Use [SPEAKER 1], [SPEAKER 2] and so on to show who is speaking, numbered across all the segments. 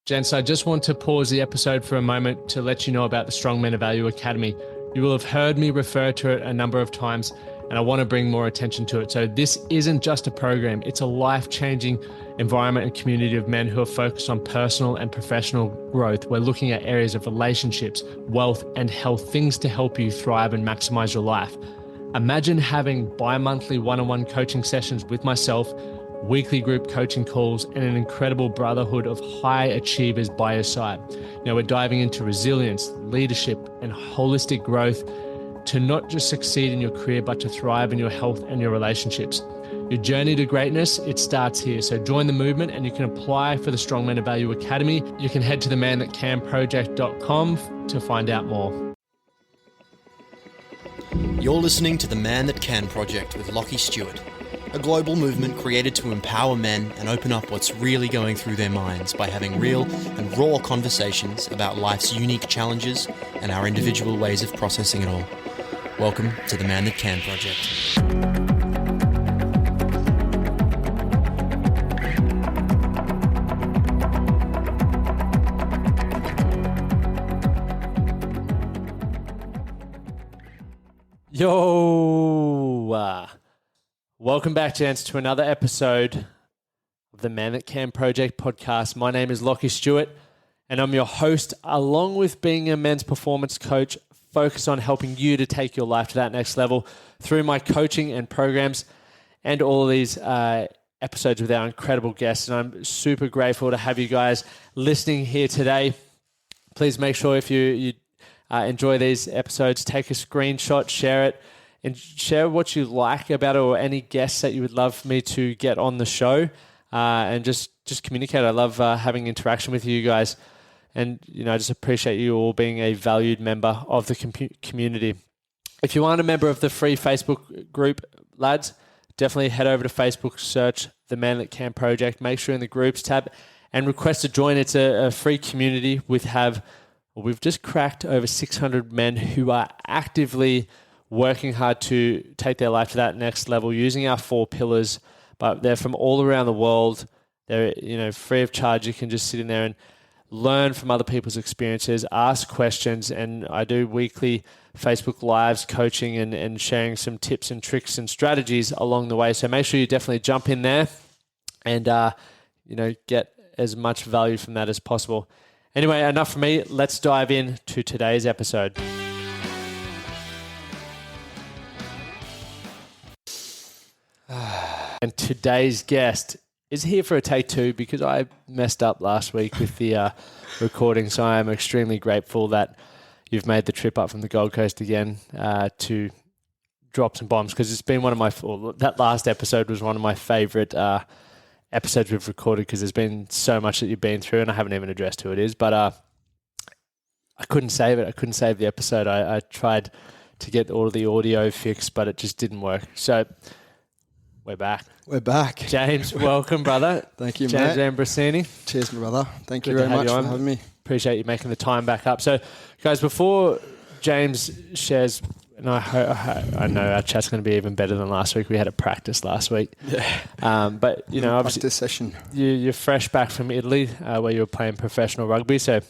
[SPEAKER 1] Gents, I just want to pause the episode for a moment to let you know about the Strong Men of Value Academy. You will have heard me refer to it a number of times, and I want to bring more attention to it. So this isn't just a program, it's a life-changing environment and community of men who are focused on personal and professional growth. We're looking at areas of relationships, wealth, and health, things to help you thrive and maximize your life. Imagine having bi-monthly one-on-one coaching sessions with myself, weekly group coaching calls, and an incredible brotherhood of high achievers by your side. Now we're diving into resilience, leadership, and holistic growth to not just succeed in your career, but to thrive in your health and your relationships. Your journey to greatness, it starts here. So join the movement and you can apply for the Strong Men of Value Academy. You can head to themanthatcanproject.com to find out more.
[SPEAKER 2] You're listening to The Man That Can Project with Lachlan Stuart, a global movement created to empower men and open up what's really going through their minds by having real and raw conversations about life's unique challenges and our individual ways of processing it all. Welcome to The Man That Can Project.
[SPEAKER 1] Yo! Welcome back, gents, to another episode of the Man That Can Project podcast. My name is Lachlan Stuart, and I'm your host, along with being a men's performance coach, focused on helping you to take your life to that next level through my coaching and programs and all of these episodes with our incredible guests. And I'm super grateful to have you guys listening here today. Please make sure if you enjoy these episodes, take a screenshot, share it, and share what you like about it or any guests that you would love me to get on the show, and just communicate. I love having interaction with you guys, and I just appreciate you all being a valued member of the community. If you aren't a member of the free Facebook group, lads, definitely head over to Facebook, search The Man That Can Project, make sure you're in the groups tab, and request to join. It's a free community. We've just cracked over 600 men who are actively working hard to take their life to that next level using our 4 pillars, but they're from all around the world. They're, free of charge. You can just sit in there and learn from other people's experiences, ask questions, and I do weekly Facebook Lives coaching and sharing some tips and tricks and strategies along the way. So make sure you definitely jump in there and, get as much value from that as possible. Anyway, enough from me. Let's dive in to today's episode. And today's guest is here for a take 2 because I messed up last week with the recording. So I am extremely grateful that you've made the trip up from the Gold Coast again to drop some bombs, because it's been that last episode was one of my favorite episodes we've recorded, because there's been so much that you've been through, and I haven't even addressed who it is, but I couldn't save it. I couldn't save the episode. I tried to get all of the audio fixed, but it just didn't work. So we're back.
[SPEAKER 3] We're back.
[SPEAKER 1] James, welcome, brother.
[SPEAKER 3] Thank you,
[SPEAKER 1] James
[SPEAKER 3] mate.
[SPEAKER 1] Ambrosini.
[SPEAKER 3] Cheers, my brother. Thank you very much for having me.
[SPEAKER 1] Appreciate you making the time back up. So, guys, before James shares, and I know our chat's going to be even better than last week. We had a practice last week.
[SPEAKER 3] Yeah.
[SPEAKER 1] But, obviously,
[SPEAKER 3] practice session.
[SPEAKER 1] You're fresh back from Italy where you were playing professional rugby. So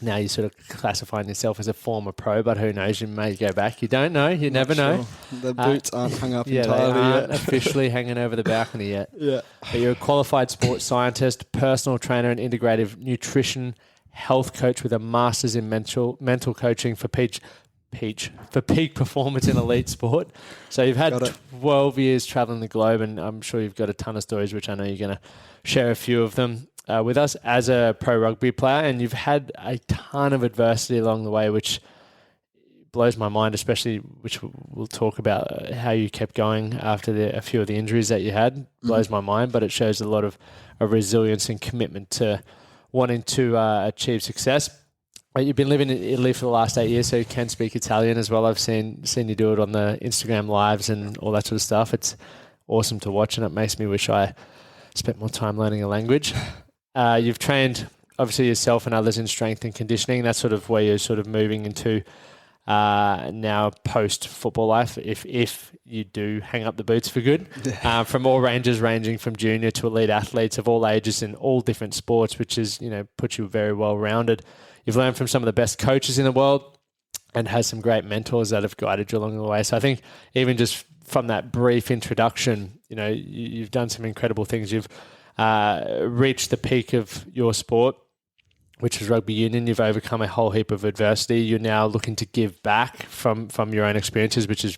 [SPEAKER 1] now you're sort of classifying yourself as a former pro, but who knows? You may go back. You don't know. You never know.
[SPEAKER 3] The boots aren't hung up
[SPEAKER 1] they
[SPEAKER 3] entirely
[SPEAKER 1] aren't
[SPEAKER 3] yet.
[SPEAKER 1] officially hanging over the balcony yet.
[SPEAKER 3] Yeah.
[SPEAKER 1] But you're a qualified sports scientist, personal trainer, and integrative nutrition health coach with a master's in mental coaching for peak performance in elite sport. So you've had 12 years traveling the globe, and I'm sure you've got a ton of stories, which I know you're going to share a few of them with us as a pro rugby player. And you've had a ton of adversity along the way, which blows my mind, especially, which we'll talk about, how you kept going after a few of the injuries that you had. Blows my mind, but it shows a lot of resilience and commitment to wanting to achieve success. You've been living in Italy for the last 8 years, so you can speak Italian as well. I've seen you do it on the Instagram lives and all that sort of stuff. It's awesome to watch, and it makes me wish I spent more time learning a language. You've trained, obviously, yourself and others in strength and conditioning. That's sort of where you're sort of moving into now post football life, if you do hang up the boots for good, from all ranges, ranging from junior to elite athletes of all ages in all different sports, which is, puts you very well rounded. You've learned from some of the best coaches in the world and has some great mentors that have guided you along the way. So I think even just from that brief introduction, you've done some incredible things. You've reached the peak of your sport, which is rugby union. You've overcome a whole heap of adversity. You're now looking to give back from your own experiences, which is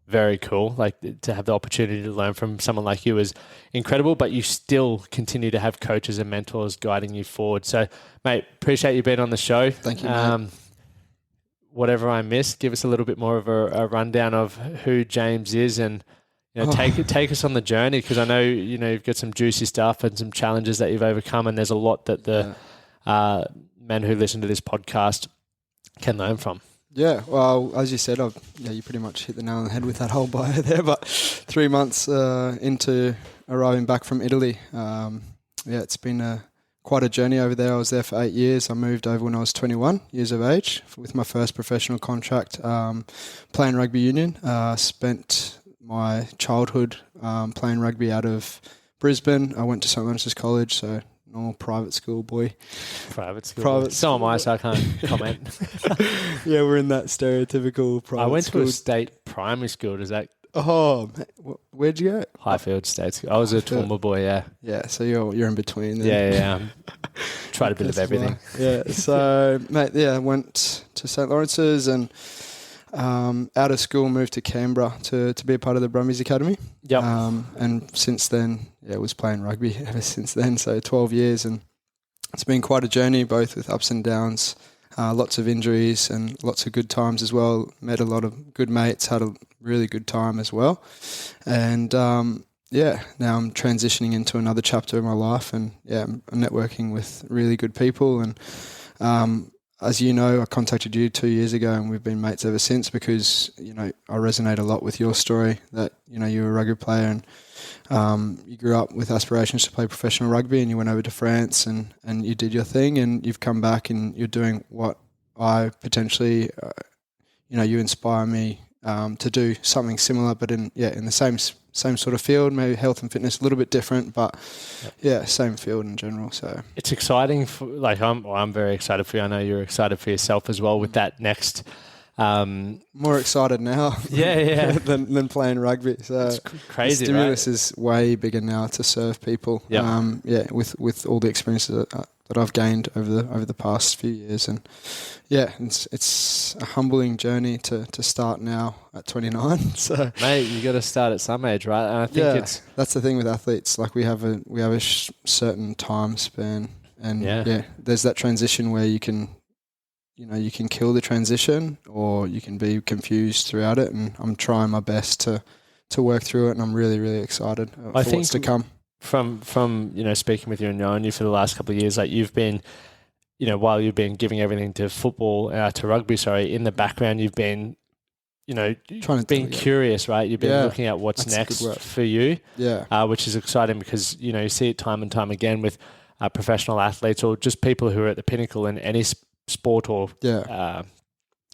[SPEAKER 1] very cool. Like, to have the opportunity to learn from someone like you is incredible, but you still continue to have coaches and mentors guiding you forward. So, mate, appreciate you being on the show.
[SPEAKER 3] Thank you, mate.
[SPEAKER 1] Whatever I missed, give us a little bit more of a rundown of who James is, and take us on the journey, because I know you've got some juicy stuff and some challenges that you've overcome, and there's a lot that the men who listen to this podcast can learn from.
[SPEAKER 3] Yeah, well, as you said, you pretty much hit the nail on the head with that whole bio there. But 3 months into arriving back from Italy, it's been quite a journey over there. I was there for 8 years. I moved over when I was 21 years of age with my first professional contract, playing rugby union. Spent my childhood playing rugby out of Brisbane. I went to St. Lawrence's College, so normal private school boy.
[SPEAKER 1] Private school. So am I, so I can't comment.
[SPEAKER 3] Yeah, we're in that stereotypical private school.
[SPEAKER 1] I went to a state primary school. Does that...
[SPEAKER 3] Oh, where'd you go?
[SPEAKER 1] Highfield State School. I was a Toowoomba boy, yeah.
[SPEAKER 3] Yeah, so you're in between then.
[SPEAKER 1] Yeah. Tried a bit of everything.
[SPEAKER 3] Yeah, so, mate, I went to St. Lawrence's and out of school moved to Canberra to be a part of the Brumbies Academy.
[SPEAKER 1] Yep.
[SPEAKER 3] And since then, was playing rugby ever since then, so 12 years. And it's been quite a journey, both with ups and downs, lots of injuries and lots of good times as well. Met a lot of good mates, had a really good time as well. And now I'm transitioning into another chapter of my life, and I'm networking with really good people. And as you know, I contacted you 2 years ago, and we've been mates ever since, because I resonate a lot with your story, that you were a rugby player and you grew up with aspirations to play professional rugby, and you went over to France and you did your thing, and you've come back and you're doing what I potentially you inspire me to do something similar, but in the same sort of field, maybe health and fitness, a little bit different, but same field in general. So it's
[SPEAKER 1] exciting. I'm very excited for you. I know you're excited for yourself as well with that next.
[SPEAKER 3] More excited now, than playing rugby. So
[SPEAKER 1] it's crazy.
[SPEAKER 3] The stimulus is way bigger now to serve people. With all the experiences that I've gained over the past few years, and it's a humbling journey to start now at 29. So,
[SPEAKER 1] mate, you got to start at some age, right? And I think
[SPEAKER 3] that's the thing with athletes. Like we have a certain time span, and there's that transition where you can kill the transition, or you can be confused throughout it. And I'm trying my best to work through it, and I'm really, really excited for what's to come.
[SPEAKER 1] From speaking with you and knowing you for the last couple of years, like you've been, while you've been giving everything to football, to rugby, in the background you've been, being curious, right? You've been looking at what's next for you, which is exciting, because you see it time and time again with professional athletes, or just people who are at the pinnacle in any sport or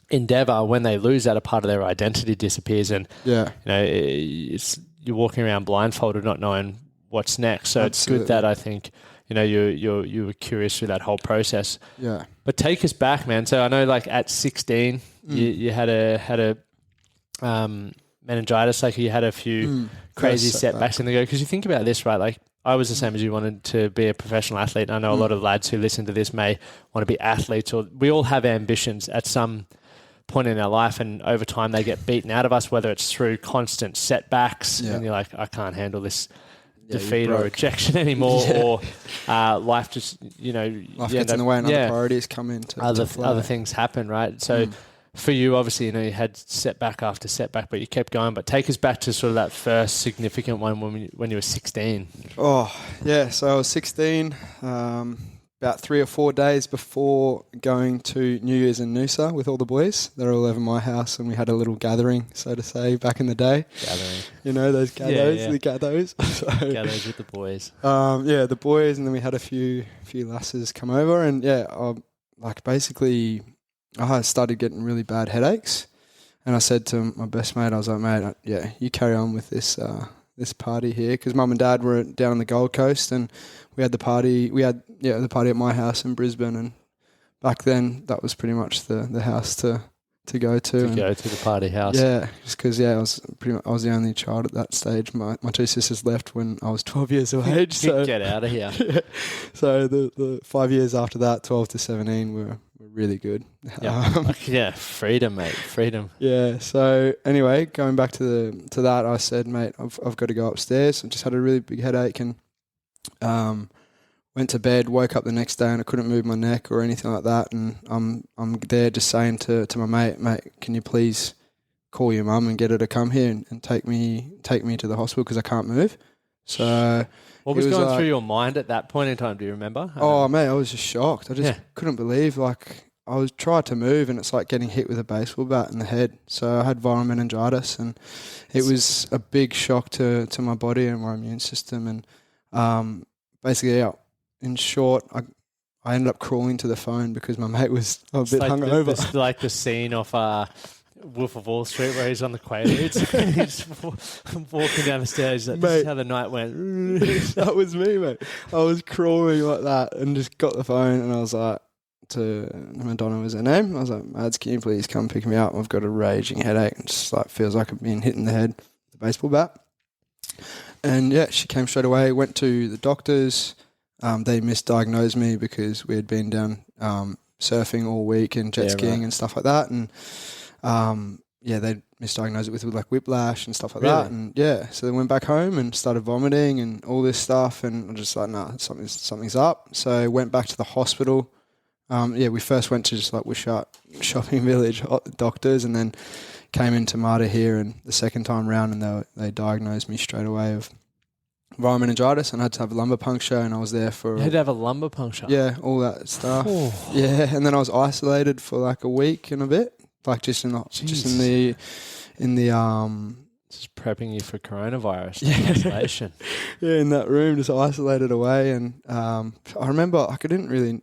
[SPEAKER 1] endeavor. When they lose that, a part of their identity disappears, and it's you're walking around blindfolded, not knowing what's next. So It's good that I think you were curious through that whole process.
[SPEAKER 3] Yeah.
[SPEAKER 1] But take us back, man. So I know, like at 16, you had a meningitis. Like you had a few crazy setbacks in the go. Because you think about this, right? Like I was the same as you, wanted to be a professional athlete. And I know a lot of lads who listen to this may want to be athletes, or we all have ambitions at some point in our life, and over time they get beaten out of us, whether it's through constant setbacks and you're like, I can't handle this defeat or rejection anymore, or life just
[SPEAKER 3] life gets in the way, and other priorities come into
[SPEAKER 1] other things happen, right? So for you, obviously, you had setback after setback, but you kept going. But take us back to sort of that first significant one when you were 16.
[SPEAKER 3] Oh yeah, so I was 16, about 3 or 4 days before going to New Year's in Noosa with all the boys. They're all over my house, and we had a little gathering, so to say, back in the day.
[SPEAKER 1] Gathering.
[SPEAKER 3] Those gathos, the gathos. So,
[SPEAKER 1] gathos with the boys.
[SPEAKER 3] The boys, and then we had a few lasses come over, and basically I started getting really bad headaches. And I said to my best mate, I was like, mate, you carry on with this this party here, because Mum and Dad were down on the Gold Coast, and we had the party. We had the party at my house in Brisbane, and back then that was pretty much the house to go to.
[SPEAKER 1] Go to the party house.
[SPEAKER 3] Yeah, just because I was the only child at that stage. My two sisters left when I was 12 years of age. So
[SPEAKER 1] Get out of here.
[SPEAKER 3] yeah. So the 5 years after that, 12 to 17, were really good.
[SPEAKER 1] Freedom, mate, freedom.
[SPEAKER 3] Yeah. So anyway, going back to that, I said, mate, I've got to go upstairs. I just had a really big headache and went to bed. Woke up the next day and I couldn't move my neck or anything like that. And I'm there just saying to my mate, can you please call your mum and get her to come here and take me to the hospital because I can't move. So
[SPEAKER 1] what was going through your mind at that point in time? Do you remember?
[SPEAKER 3] Mate, I was just shocked. I just couldn't believe, I was trying to move and it's like getting hit with a baseball bat in the head. So I had viral meningitis and it was a big shock to my body and my immune system. And basically, in short, I ended up crawling to the phone because my mate was a bit hungover.
[SPEAKER 1] It's like the scene of Wolf of Wall Street where he's on the Quaaludes. He's walking down the stairs. This is how the night went.
[SPEAKER 3] That was me, mate. I was crawling like that and just got the phone and I was like, to Madonna was her name. I was like, Mads, can you please come pick me up? I've got a raging headache and just feels like I've been hit in the head with a baseball bat. And she came straight away, went to the doctors. They misdiagnosed me because we had been down surfing all week and jet skiing and stuff like that. And they misdiagnosed it with whiplash and stuff like that. And so they went back home and started vomiting and all this stuff. And I'm just like, nah, something's up. So went back to the hospital. We first went to just Wishart Shopping Village doctors and then came into Mater here and the second time round and they diagnosed me straight away of viral meningitis and I had to have a lumbar puncture and I was there for...
[SPEAKER 1] You had to have a lumbar puncture?
[SPEAKER 3] Yeah, all that stuff.
[SPEAKER 1] Oh.
[SPEAKER 3] Yeah, and then I was isolated for a week and a bit, just in the
[SPEAKER 1] just prepping you for coronavirus. Isolation.
[SPEAKER 3] Yeah, in that room, just isolated away and I remember I didn't really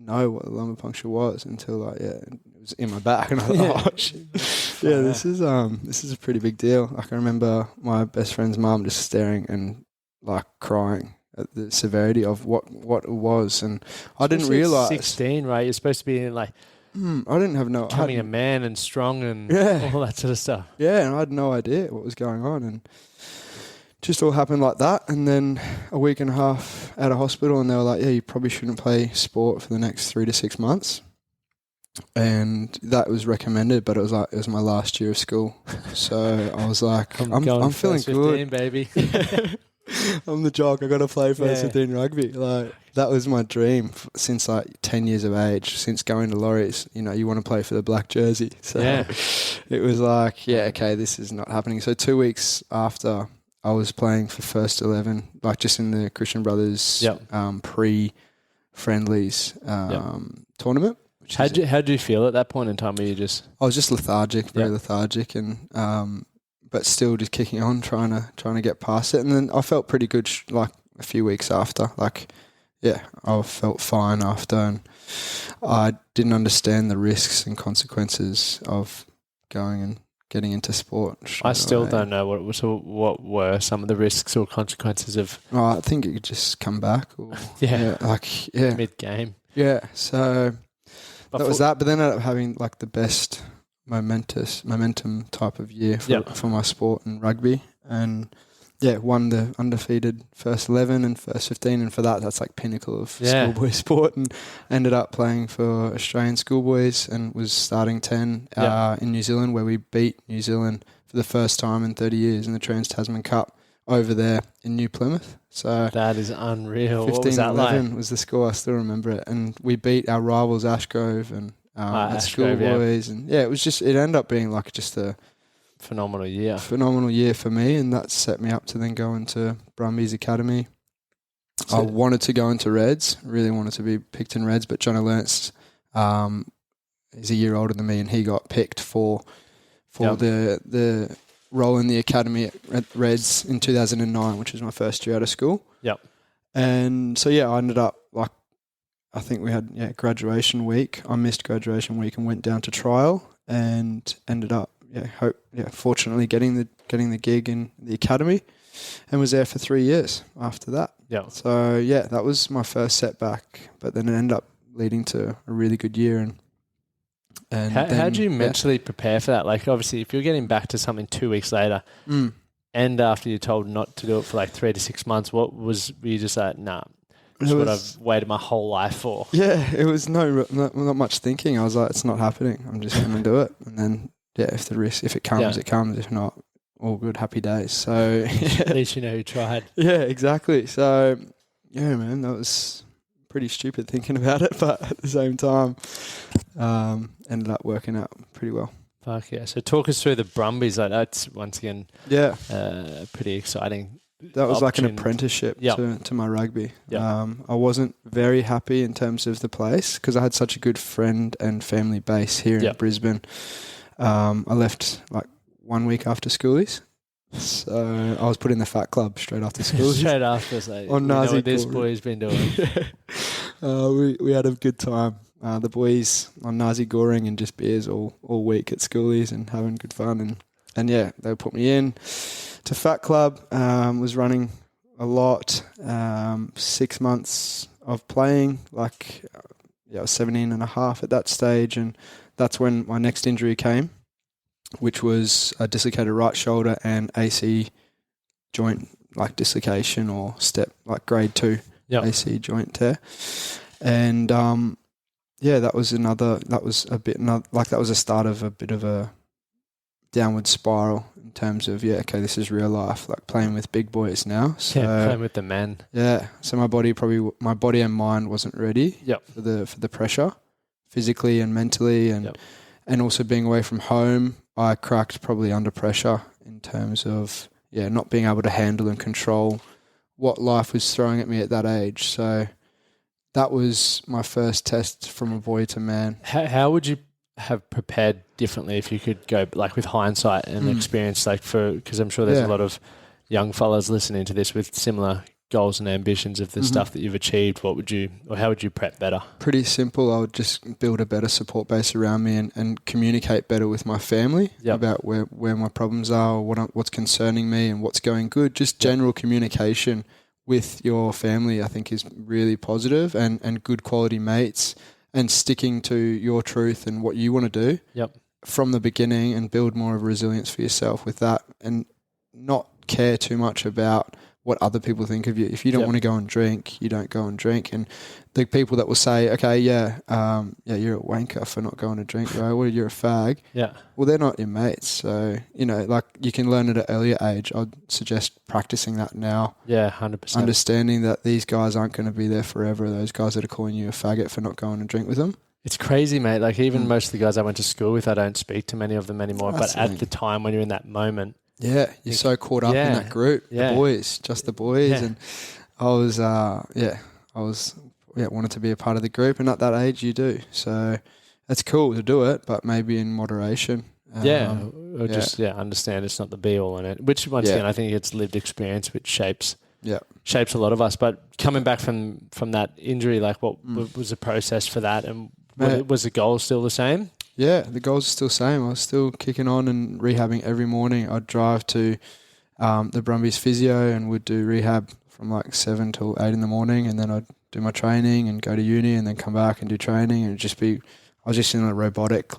[SPEAKER 3] know what a lumbar puncture was until it was in my back and I thought, oh shit. This is a pretty big deal. I remember my best friend's mum just staring and crying at the severity of what it was, and I didn't realise.
[SPEAKER 1] 16, right? You're supposed to be in
[SPEAKER 3] I didn't have
[SPEAKER 1] becoming a man and strong and all that sort of stuff.
[SPEAKER 3] Yeah, and I had no idea what was going on, and just all happened like that. And then a week and a half out of hospital, and they were like, "Yeah, you probably shouldn't play sport for the next 3 to 6 months." And that was recommended, but it was my last year of school, so I was like, "I'm feeling good,
[SPEAKER 1] 15, baby."
[SPEAKER 3] I'm the jock. I got to play first 15 rugby. That was my dream since 10 years of age. Since going to Laurence, you want to play for the black jersey. So it was okay, this is not happening. So 2 weeks after I was playing for first 11, just in the Christian Brothers pre-friendlies tournament.
[SPEAKER 1] How did you feel at that point in time? Were you just...
[SPEAKER 3] I was just lethargic, very lethargic, and but still just kicking on, trying to get past it. And then I felt pretty good a few weeks after. I felt fine after, and I didn't understand the risks and consequences of going and getting into sport.
[SPEAKER 1] I still don't know what were some of the risks or consequences of...
[SPEAKER 3] I think it could just come back. Or,
[SPEAKER 1] mid-game.
[SPEAKER 3] Yeah, so that was that. But then I ended up having the best momentum type of year for my sport and rugby, and won the undefeated first 11 and first 15, and for that's pinnacle of schoolboy sport, and ended up playing for Australian schoolboys and was starting 10 in New Zealand, where we beat New Zealand for the first time in 30 years in the Trans-Tasman Cup over there in New Plymouth. So
[SPEAKER 1] that is unreal.
[SPEAKER 3] 15-11
[SPEAKER 1] what was that like?
[SPEAKER 3] Was the score. I still remember it, and we beat our rivals Ashgrove and at Schoolboys, and it ended up being just a
[SPEAKER 1] phenomenal year
[SPEAKER 3] for me, and that set me up to then go into Brumbies Academy. I wanted to go into Reds, really wanted to be picked in Reds, but John Laurence is a year older than me, and he got picked for the role in the academy at Reds in 2009, which was my first year out of school.
[SPEAKER 1] Yep.
[SPEAKER 3] And so I ended up I think we had graduation week. I missed graduation week and went down to trial and ended up fortunately getting the gig in the academy, and was there for 3 years after that.
[SPEAKER 1] Yeah.
[SPEAKER 3] So that was my first setback, but then it ended up leading to a really good year. And
[SPEAKER 1] how do you mentally prepare for that? Like, obviously, if you're getting back to something 2 weeks later, and after you're told not to do it for like 3 to 6 months, were you just like, nah, it's what I've waited my whole life for? Yeah,
[SPEAKER 3] it was not much thinking. I was like, it's not happening. I'm just going to do it. And then, if it comes, it comes. If not, all good, happy days. So
[SPEAKER 1] at least you know you tried.
[SPEAKER 3] Yeah, exactly. So man, that was pretty stupid thinking about it, but at the same time, ended up working out pretty well.
[SPEAKER 1] Fuck yeah. So talk us through the Brumbies. Like, that's once again, pretty exciting.
[SPEAKER 3] That was like an apprenticeship to my rugby.
[SPEAKER 1] Yep.
[SPEAKER 3] I wasn't very happy in terms of the place because I had such a good friend and family base here in Brisbane. I left like 1 week after schoolies. So I was put in the fat club straight after school.
[SPEAKER 1] Straight after, so
[SPEAKER 3] on Nazi,
[SPEAKER 1] what this boy's been doing.
[SPEAKER 3] We had a good time. The boys on Nazi goring and just beers all week at schoolies and having good fun. And they put me in to fat club. Was running a lot. 6 months of playing. I was 17 and a half at that stage, and that's when my next injury came, which was a dislocated right shoulder and AC joint dislocation or step grade 2 AC joint tear. And that was a start of a bit of a downward spiral in terms of this is real life, playing with big boys now. So
[SPEAKER 1] playing with the men.
[SPEAKER 3] Yeah. So my body and mind wasn't ready for the pressure, physically and mentally, and also being away from home. I cracked probably under pressure in terms of not being able to handle and control what life was throwing at me at that age. So that was my first test from a boy to man.
[SPEAKER 1] How would you have prepared differently if you could go with hindsight and experience, because I'm sure there's a lot of young fellas listening to this with similar goals and ambitions of the stuff that you've achieved? How would you prep better?
[SPEAKER 3] Pretty simple. I would just build a better support base around me and communicate better with my family about where my problems are, or what's concerning me and what's going good. Just general communication with your family, I think, is really positive, and good quality mates, and sticking to your truth and what you want to do from the beginning, and build more of a resilience for yourself with that, and not care too much about what other people think of you. If you don't want to go and drink, you don't go and drink. And the people that will say, okay, you're a wanker for not going to drink, right? Well, you're a fag.
[SPEAKER 1] Yeah.
[SPEAKER 3] Well, they're not your mates. So, you can learn at an earlier age. I'd suggest practicing that now.
[SPEAKER 1] Yeah, 100%.
[SPEAKER 3] Understanding that these guys aren't going to be there forever. Those guys that are calling you a faggot for not going and drink with them.
[SPEAKER 1] It's crazy, mate. Even most of the guys I went to school with, I don't speak to many of them anymore. But at the time when you're in that moment,
[SPEAKER 3] yeah, you're so caught up in that group, the boys, just the boys, and I was, wanted to be a part of the group, and at that age, you do. So it's cool to do it, but maybe in moderation.
[SPEAKER 1] Understand it's not the be all in it. Which once again, I think it's lived experience which shapes a lot of us. But coming back from that injury, what was the process for that, and was the goal still the same?
[SPEAKER 3] Yeah, the goals are still the same. I was still kicking on and rehabbing every morning. I'd drive to the Brumbies physio and would do rehab from 7 till 8 in the morning, and then I'd do my training and go to uni and then come back and do training, and I was just in a robotic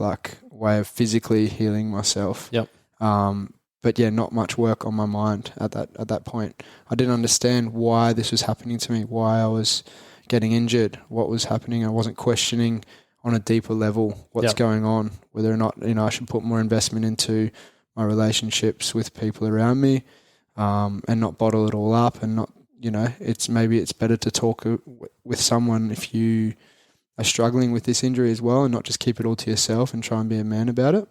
[SPEAKER 3] way of physically healing myself.
[SPEAKER 1] Yep.
[SPEAKER 3] But not much work on my mind at that point. I didn't understand why this was happening to me, why I was getting injured, what was happening. I wasn't questioning on a deeper level what's going on, whether or not I should put more investment into my relationships with people around me, and not bottle it all up, and not it's better to talk with someone if you are struggling with this injury as well, and not just keep it all to yourself and try and be a man about it.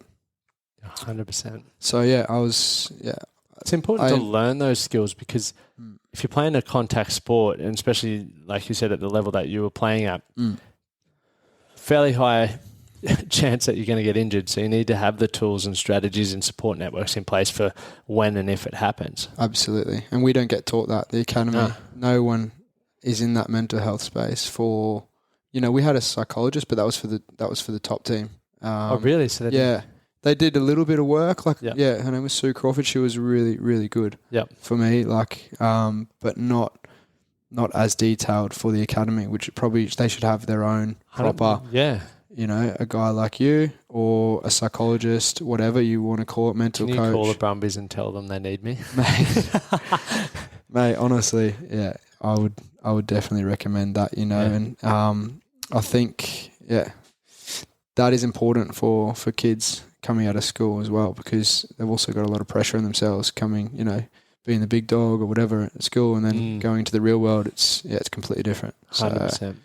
[SPEAKER 1] 100%.
[SPEAKER 3] So
[SPEAKER 1] it's important to learn those skills, because if you're playing a contact sport, and especially like you said at the level that you were playing at, fairly high chance that you're going to get injured. So you need to have the tools and strategies and support networks in place for when and if it happens. Absolutely.
[SPEAKER 3] And we don't get taught that. The academy, no one is in that mental health space for we had a psychologist, but that was for the top team.
[SPEAKER 1] Oh, really? So
[SPEAKER 3] they did a little bit of work. Like,
[SPEAKER 1] Yep.
[SPEAKER 3] her name was Sue Crawford. She was really, really good.
[SPEAKER 1] Yep.
[SPEAKER 3] For me, but not as detailed for the academy, which probably they should have their own proper.
[SPEAKER 1] Yeah.
[SPEAKER 3] A guy like you or a psychologist, whatever you want to call it, mental coach.
[SPEAKER 1] Can you call the Brumbies and tell them they need me?
[SPEAKER 3] Mate, honestly, yeah, I would definitely recommend that, and I think, that is important for kids coming out of school as well, because they've also got a lot of pressure on themselves coming, being the big dog or whatever at school, and then going into the real world, it's completely different.
[SPEAKER 1] 100%.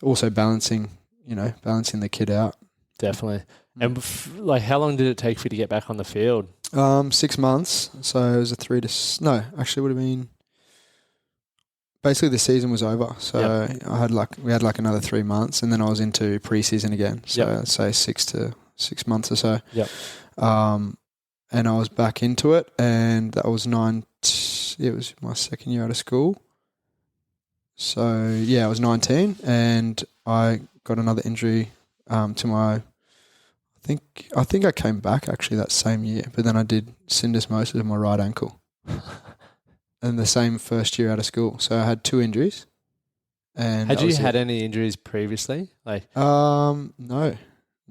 [SPEAKER 3] Also balancing the kid out.
[SPEAKER 1] Definitely. And how long did it take for you to get back on the field?
[SPEAKER 3] 6 months. So it was it would have been. Basically, the season was over, so we had another 3 months, and then I was into pre-season again. So I'd say 6 months or so.
[SPEAKER 1] Yep.
[SPEAKER 3] And I was back into it, and that was it was my second year out of school. So I was 19, and I got another injury to my. I think I came back actually that same year, but then I did syndesmosis of my right ankle. And the same first year out of school. So I had 2 injuries. And
[SPEAKER 1] had you had any injuries previously?
[SPEAKER 3] No.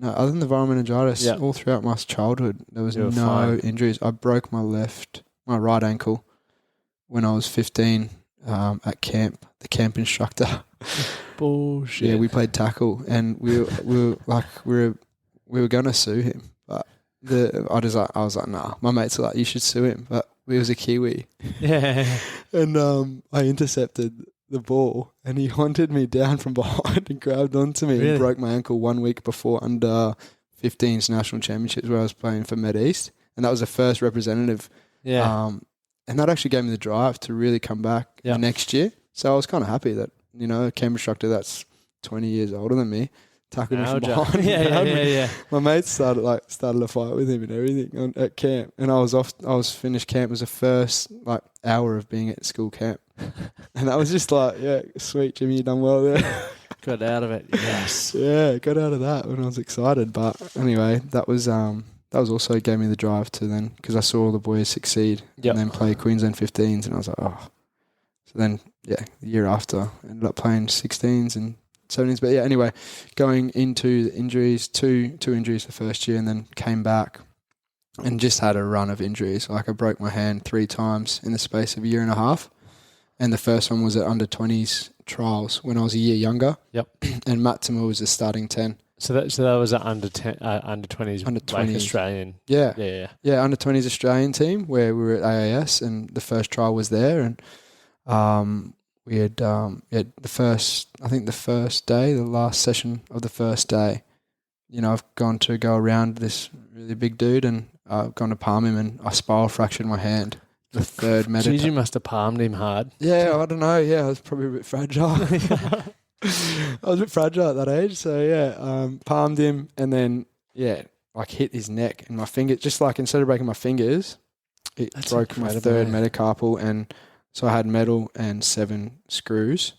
[SPEAKER 3] Other than the viral meningitis, all throughout my childhood, there was no injuries. I broke my right ankle when I was 15 at camp. The camp instructor.
[SPEAKER 1] Bullshit.
[SPEAKER 3] Yeah, we played tackle, and we were going to sue him, but I was like, nah. My mates were like, you should sue him, but he was a Kiwi.
[SPEAKER 1] Yeah.
[SPEAKER 3] And I intercepted the ball, and he hunted me down from behind and grabbed onto me and broke my ankle 1 week before under 15s national championships, where I was playing for Med East, and that was the first representative.
[SPEAKER 1] Yeah.
[SPEAKER 3] And that actually gave me the drive to really come back the next year. So I was kind of happy that a camp instructor that's 20 years older than me tackled me from behind.
[SPEAKER 1] Yeah.
[SPEAKER 3] My mates started a fight with him and everything at camp, and I was finished camp. It was the first hour of being at school camp, and that was just sweet, Jimmy, you done well there.
[SPEAKER 1] Got out of it, yes.
[SPEAKER 3] Yeah, got out of that when I was excited. But anyway, that was also gave me the drive to then, because I saw all the boys succeed and then play Queensland 15s, and I was like, oh. So then, the year after, I ended up playing 16s and 17s. But anyway, going into the injuries, two injuries the first year, and then came back and just had a run of injuries. I broke my hand 3 times in the space of a year and a half. And the first one was at under 20s trials when I was a year younger.
[SPEAKER 1] Yep.
[SPEAKER 3] And Matt Timur was the starting 10.
[SPEAKER 1] So that was an under 20s Australian.
[SPEAKER 3] Yeah, under 20s Australian team where we were at AAS, and the first trial was there, and we had the first day, the last session of the first day. I've gone to go around this really big dude, and I've gone to palm him, and I spiral fractured my hand. The third medical.
[SPEAKER 1] Jeez, you must have palmed him hard.
[SPEAKER 3] Yeah, I don't know. Yeah, I was probably a bit fragile. I was a bit fragile at that age, so palmed him, and then hit his neck and my finger. Just instead of breaking my fingers, it broke my third metacarpal, and so I had metal and 7 screws.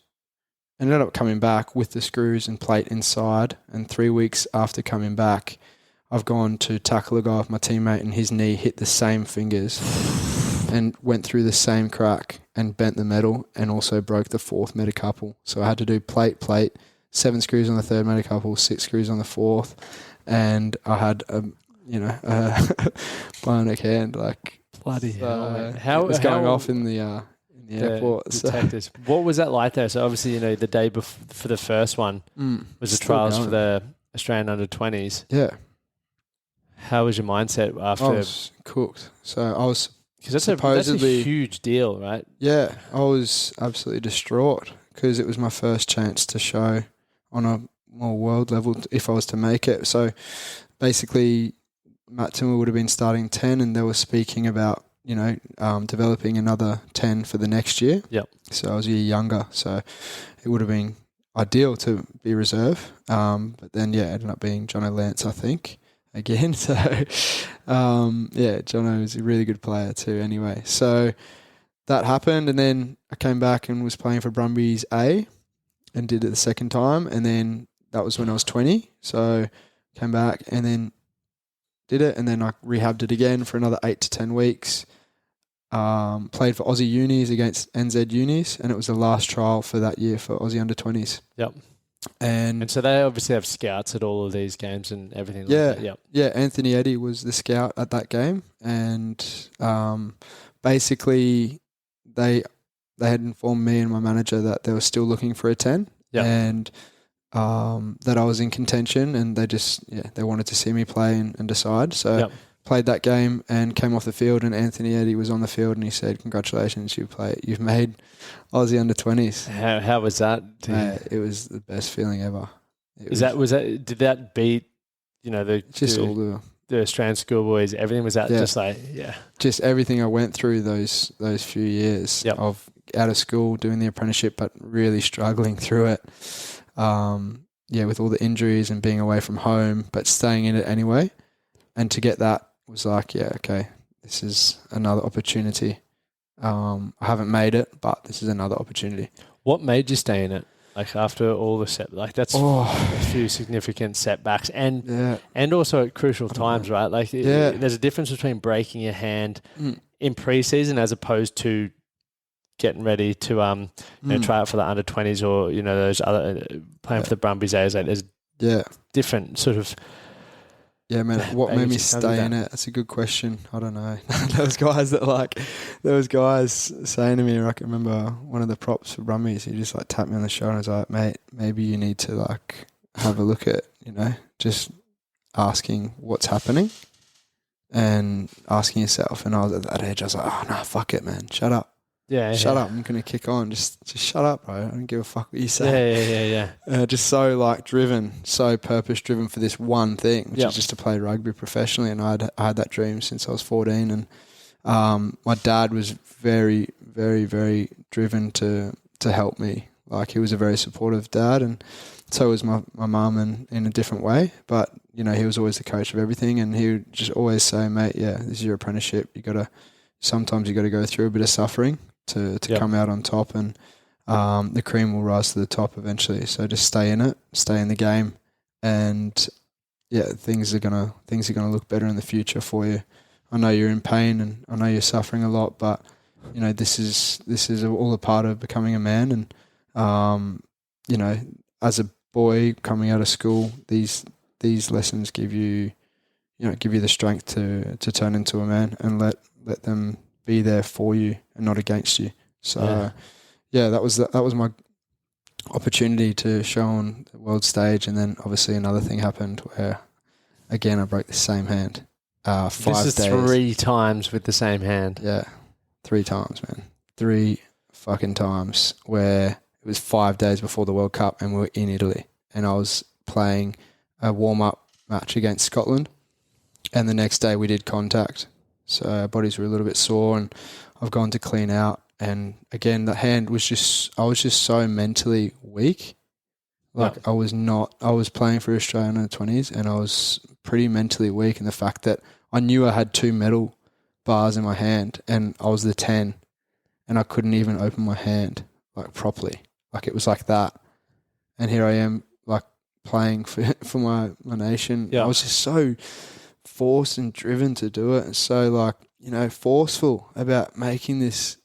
[SPEAKER 3] Ended up coming back with the screws and plate inside, and 3 weeks after coming back, I've gone to tackle a guy with my teammate, and his knee hit the same fingers and went through the same crack and bent the metal, and also broke the 4th metacarpal. So I had to do plate, 7 screws on the 3rd metacarpal, 6 screws on the 4th, and I had a bionic hand.
[SPEAKER 1] Bloody hell! Man.
[SPEAKER 3] It was going off in the airport.
[SPEAKER 1] Detectors. What was that like though? So obviously, the day for the first one was the trials for the Australian under 20s.
[SPEAKER 3] Yeah.
[SPEAKER 1] How was your mindset after?
[SPEAKER 3] I was cooked. So I was.
[SPEAKER 1] Because that's a huge deal, right?
[SPEAKER 3] Yeah, I was absolutely distraught because it was my first chance to show on a more world level if I was to make it. So basically, Matt Timur would have been starting 10, and they were speaking about developing another 10 for the next year.
[SPEAKER 1] Yep.
[SPEAKER 3] So I was a year younger, so it would have been ideal to be reserve. But then it ended up being John Lance, I think. Again, so Jono was a really good player too anyway. So that happened, and then I came back and was playing for Brumbies A, and did it the second time, and then that was when I was 20. So came back and then did it, and then I rehabbed it again for another 8 to 10 weeks. Played for Aussie Unis against NZ Unis, and it was the last trial for that year for Aussie under-20s.
[SPEAKER 1] Yep.
[SPEAKER 3] And
[SPEAKER 1] so they obviously have scouts at all of these games and everything
[SPEAKER 3] yeah,
[SPEAKER 1] like that. Yep.
[SPEAKER 3] Yeah, Anthony Eddy was the scout at that game, and basically they had informed me and my manager that they were still looking for a 10, and that I was in contention, and they wanted to see me play and decide. So played that game and came off the field, and Anthony Eddy was on the field, and he said, "Congratulations, you've made Aussie under-20s."
[SPEAKER 1] How was that?
[SPEAKER 3] It was the best feeling ever.
[SPEAKER 1] Did that beat all the Australian schoolboys? Everything was that
[SPEAKER 3] just everything I went through those few years of out of school doing the apprenticeship, but really struggling through it. With all the injuries and being away from home, but staying in it anyway, and to get that was like, okay, this is another opportunity. I haven't made it, but this is another opportunity.
[SPEAKER 1] What made you stay in it? Like after all the that's a few significant setbacks and also at crucial times, right? Like there's a difference between breaking your hand in preseason as opposed to getting ready to try out for the under-20s or those other playing for the Brumbies. There's different sort of.
[SPEAKER 3] Yeah, man. What made me stay in it? That's a good question. I don't know. There was guys saying to me, I can remember one of the props for Brumbies, he just tapped me on the shoulder and was like, "Mate, maybe you need to have a look at, just asking what's happening and asking yourself." And I was at that age, I was like, "Oh no, fuck it, man. Shut up. Shut up. I'm going to kick on. Just shut up, bro. I don't give a fuck what you say." Just so driven, so purpose driven for this one thing, which is just to play rugby professionally. And I had that dream since I was 14. And my dad was very, very, very driven to help me. He was a very supportive dad, and so was my mum in a different way. But, he was always the coach of everything. And he would just always say, "Mate, this is your apprenticeship. Sometimes you got to go through a bit of suffering to come out on top, and the cream will rise to the top eventually. So just stay in it, stay in the game, and things are gonna look better in the future for you. I know you're in pain, and I know you're suffering a lot, but this is all a part of becoming a man. And as a boy coming out of school, these lessons give you the strength to turn into a man and let them be there for you and not against you." So, that was my opportunity to show on the world stage. And then obviously another thing happened where, again, I broke the same hand. 5 days.
[SPEAKER 1] 3 times with the same hand.
[SPEAKER 3] Yeah, 3 times, man. 3 fucking times where it was 5 days before the World Cup and we were in Italy. And I was playing a warm-up match against Scotland. And the next day we did contact. So our bodies were a little bit sore, and I've gone to clean out. And again, the hand was I was just so mentally weak. I was playing for Australian under-20s, and I was pretty mentally weak in the fact that I knew I had 2 medal bars in my hand, and I was the 10, and I couldn't even open my hand properly. It was like that. And here I am playing for my nation. I was just so forced and driven to do it, and so forceful about making this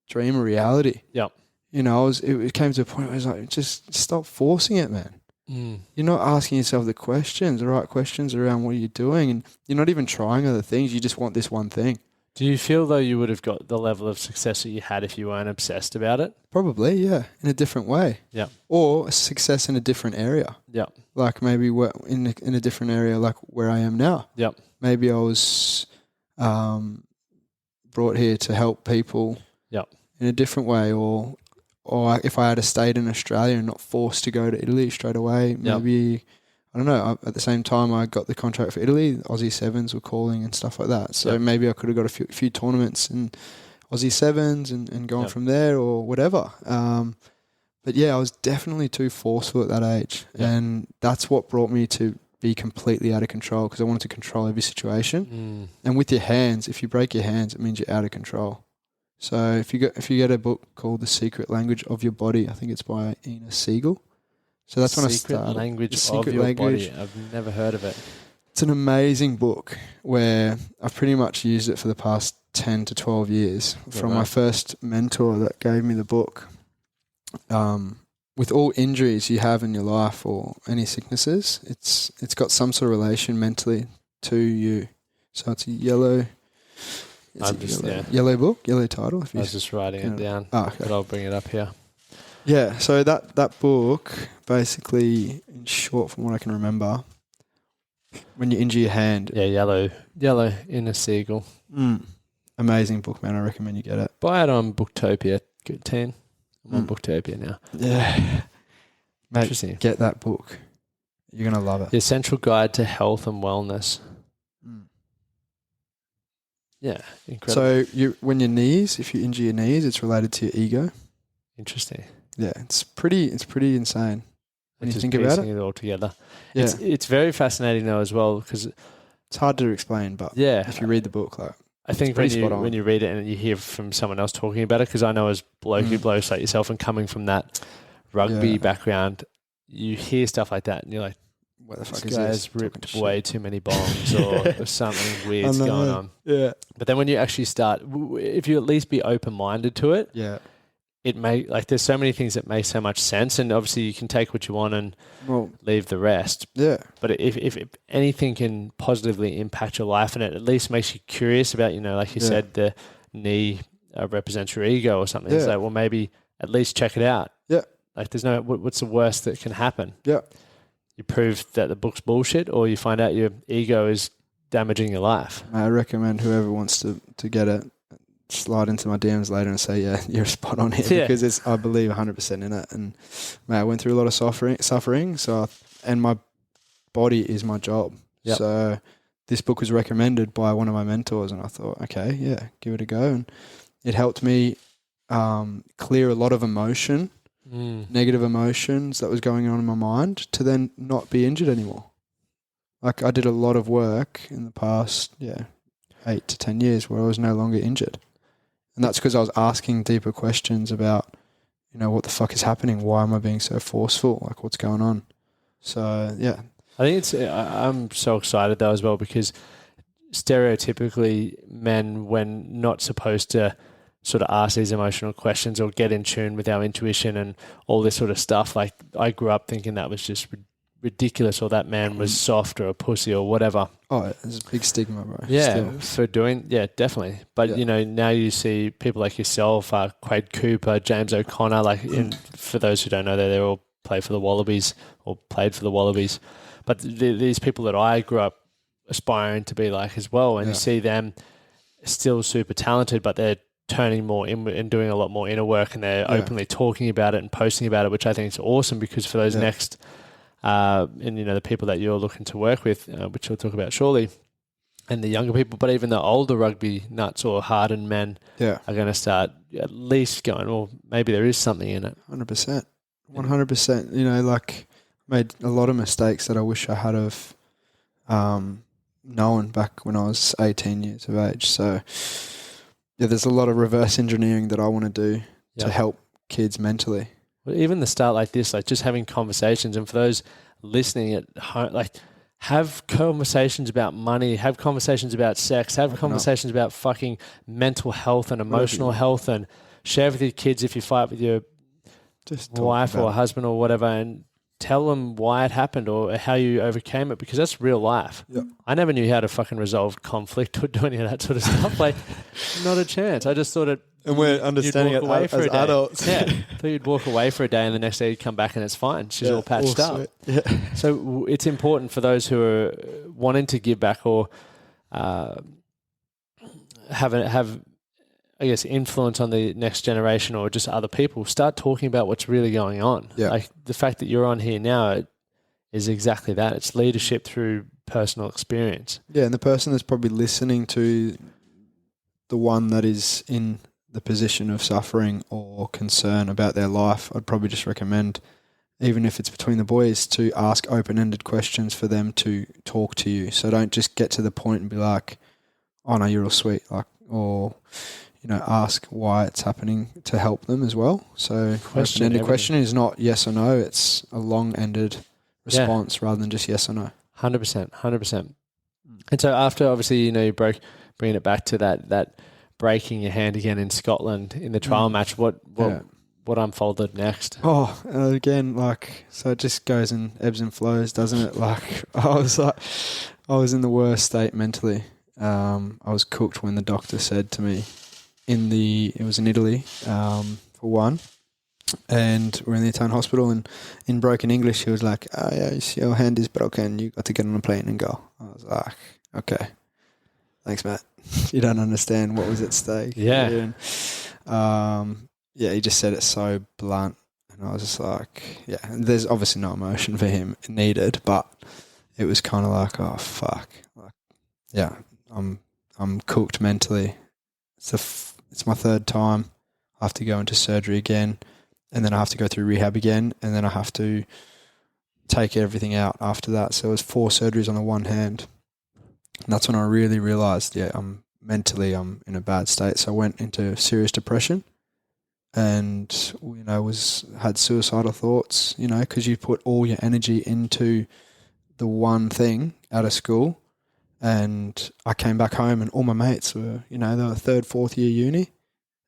[SPEAKER 3] dream a reality. It came to a point where I was like, just stop forcing it, man. You're not asking yourself the right questions around what you're doing, and you're not even trying other things. You just want this one thing.
[SPEAKER 1] Do you feel though you would have got the level of success that you had if you weren't obsessed about it?
[SPEAKER 3] Probably, yeah, in a different way.
[SPEAKER 1] Yeah.
[SPEAKER 3] Or success in a different area. Yeah. Maybe in a different area, where I am now. Yeah. Maybe I was brought here to help people. Yeah. In a different way, or if I had stayed in Australia and not forced to go to Italy straight away, maybe. I don't know. At the same time, I got the contract for Italy. Aussie Sevens were calling and stuff like that. So maybe I could have got a few tournaments in Aussie Sevens and gone from there or whatever. But I was definitely too forceful at that age. And that's what brought me to be completely out of control, because I wanted to control every situation. And with your hands, if you break your hands, it means you're out of control. So if you get a book called The Secret Language of Your Body, I think it's by Ina Siegel. So that's when I started.
[SPEAKER 1] Secret Language
[SPEAKER 3] The Secret
[SPEAKER 1] of Your
[SPEAKER 3] Language.
[SPEAKER 1] Body. I've never heard of it.
[SPEAKER 3] It's an amazing book where I've pretty much used it for the past 10 to 12 years from my first mentor that gave me the book. With all injuries you have in your life or any sicknesses, it's got some sort of relation mentally to you. So it's a yellow book, yellow title.
[SPEAKER 1] I was just writing it down, but I'll bring it up here.
[SPEAKER 3] Yeah, so that book, basically, in short, from what I can remember, when you injure your hand.
[SPEAKER 1] Yeah, yellow in a seagull.
[SPEAKER 3] Amazing book, man. I recommend you get it.
[SPEAKER 1] Buy it on Booktopia. Good 10. I'm on Booktopia now.
[SPEAKER 3] Yeah. Mate,
[SPEAKER 1] Interesting.
[SPEAKER 3] Get that book. You're going to love it.
[SPEAKER 1] The Essential Guide to Health and Wellness. Yeah, incredible.
[SPEAKER 3] So when your knees, if you injure your knees, it's related to your ego.
[SPEAKER 1] Interesting.
[SPEAKER 3] Yeah, it's pretty insane when you think about it.
[SPEAKER 1] All together.
[SPEAKER 3] Yeah.
[SPEAKER 1] It's very fascinating though as well because
[SPEAKER 3] it's hard to explain, but if you read the book, like
[SPEAKER 1] I think when you read it and you hear from someone else talking about it, because I know as blokey blokes like yourself and coming from that rugby background, you hear stuff like that and you're like,
[SPEAKER 3] what the fuck
[SPEAKER 1] this
[SPEAKER 3] is
[SPEAKER 1] guy's ripped way too many bombs or something weird's going on.
[SPEAKER 3] Yeah.
[SPEAKER 1] But then when you actually start, if you at least be open-minded to it, it may, like there's so many things that make so much sense, and obviously you can take what you want and leave the rest.
[SPEAKER 3] Yeah.
[SPEAKER 1] But if anything can positively impact your life and it at least makes you curious about, like you said, the knee represents your ego or something. It's like, well, maybe at least check it out.
[SPEAKER 3] Yeah.
[SPEAKER 1] Like there's what's the worst that can happen?
[SPEAKER 3] Yeah.
[SPEAKER 1] You prove that the book's bullshit, or you find out your ego is damaging your life.
[SPEAKER 3] I recommend whoever wants to get it, slide into my DMs later and say, yeah, you're spot on here because I believe 100% in it. And I went through a lot of suffering. And my body is my job. Yep. So this book was recommended by one of my mentors, and I thought, okay, yeah, give it a go. And it helped me clear a lot of emotion. Negative emotions that was going on in my mind to then not be injured anymore. Like I did a lot of work in the past, 8 to 10 years where I was no longer injured. And that's because I was asking deeper questions about, what the fuck is happening? Why am I being so forceful? Like what's going on? So, yeah.
[SPEAKER 1] I think I'm so excited though as well because stereotypically men, when not supposed to sort of ask these emotional questions or get in tune with our intuition and all this sort of stuff. Like I grew up thinking that was just ridiculous, or that man was soft or a pussy or whatever.
[SPEAKER 3] Oh, there's a big stigma, bro.
[SPEAKER 1] Yeah, for doing, definitely. But now you see people like yourself, Quade Cooper, James O'Connor. For those who don't know, they all play for the Wallabies or played for the Wallabies. But these people that I grew up aspiring to be like as well, and you see them still super talented, but they're turning more in and doing a lot more inner work, and they're openly talking about it and posting about it, which I think is awesome because for those next, and the people that you're looking to work with, which we'll talk about shortly, and the younger people, but even the older rugby nuts or hardened men are going to start at least going, well, maybe there is something in it.
[SPEAKER 3] 100%. 100%. Made a lot of mistakes that I wish I had have known back when I was 18 years of age. So, there's a lot of reverse engineering that I want to do to help kids mentally.
[SPEAKER 1] Well, even the start like this, like just having conversations, and for those listening at home, like have conversations about money, have conversations about sex, have conversations about fucking mental health and emotional health, and share with your kids if you fight with your wife or husband or whatever, and tell them why it happened or how you overcame it, because that's real life.
[SPEAKER 3] Yep.
[SPEAKER 1] I never knew how to fucking resolve conflict or do any of that sort of stuff. Like, not a chance. I just thought it.
[SPEAKER 3] And we're understanding it as adults.
[SPEAKER 1] Yeah. Thought you'd walk away for a day and the next day you'd come back and it's fine. She's all patched up.
[SPEAKER 3] Yeah.
[SPEAKER 1] So it's important for those who are wanting to give back or have I guess, influence on the next generation or just other people, start talking about what's really going on.
[SPEAKER 3] Yeah.
[SPEAKER 1] Like the fact that you're on here now is exactly that. It's leadership through personal experience.
[SPEAKER 3] Yeah, and the person that's probably listening to the one that is in the position of suffering or concern about their life, I'd probably just recommend, even if it's between the boys, to ask open-ended questions for them to talk to you. So don't just get to the point and be like, oh no, you're all sweet, like, or ask why it's happening to help them as well. So
[SPEAKER 1] Question
[SPEAKER 3] the question is not yes or no, it's a long-ended response rather than just yes or no.
[SPEAKER 1] 100%. And so after, obviously, you bringing it back to that breaking your hand again in Scotland in the trial match, what unfolded next?
[SPEAKER 3] Oh, again, so it just goes in ebbs and flows, doesn't it? I was in the worst state mentally. I was cooked when the doctor said to me it was in Italy, for one, and we're in the Italian hospital, and in broken English, he was like, "Oh yeah, your hand is broken. You got to get on a plane and go." I was like, "Okay, thanks, Matt. You don't understand what was at stake."
[SPEAKER 1] Yeah.
[SPEAKER 3] And, he just said it so blunt, and I was just like, "Yeah." And there's obviously no emotion for him needed, but it was kind of like, "Oh fuck!" I'm cooked mentally. It's my third time. I have to go into surgery again, and then I have to go through rehab again, and then I have to take everything out after that. So it was 4 surgeries on the one hand. And that's when I really realised, I'm in a bad state. So I went into serious depression and, had suicidal thoughts, because you put all your energy into the one thing out of school. And I came back home and all my mates were, they were 3rd, 4th year uni,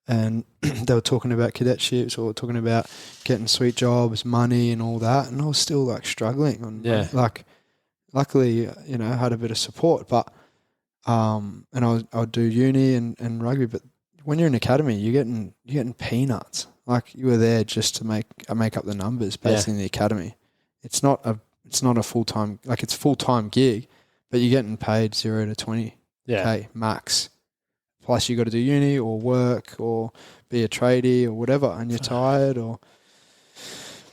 [SPEAKER 3] and they were talking about cadetships or talking about getting sweet jobs, money and all that. And I was still struggling. And luckily, I had a bit of support, but, and I would do uni and rugby, but when you're in academy, you're getting peanuts. You were there just to make up the numbers basically in the academy. It's not a full-time, it's a full-time gig, but you're getting paid 0 to 20 K max. Plus you got to do uni or work or be a tradie or whatever, and you're tired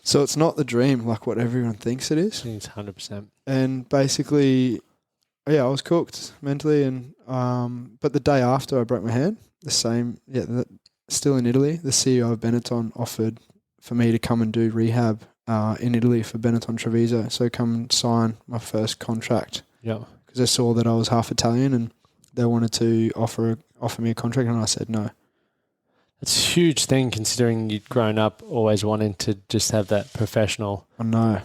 [SPEAKER 3] so it's not the dream like what everyone thinks it is.
[SPEAKER 1] It's 100%.
[SPEAKER 3] And basically, I was cooked mentally, and but the day after I broke my hand, still in Italy, the CEO of Benetton offered for me to come and do rehab in Italy for Benetton Treviso. So come and sign my first contract.
[SPEAKER 1] Yeah.
[SPEAKER 3] Because they saw that I was half Italian and they wanted to offer me a contract, and I said no.
[SPEAKER 1] It's a huge thing considering you'd grown up always wanting to just have that professional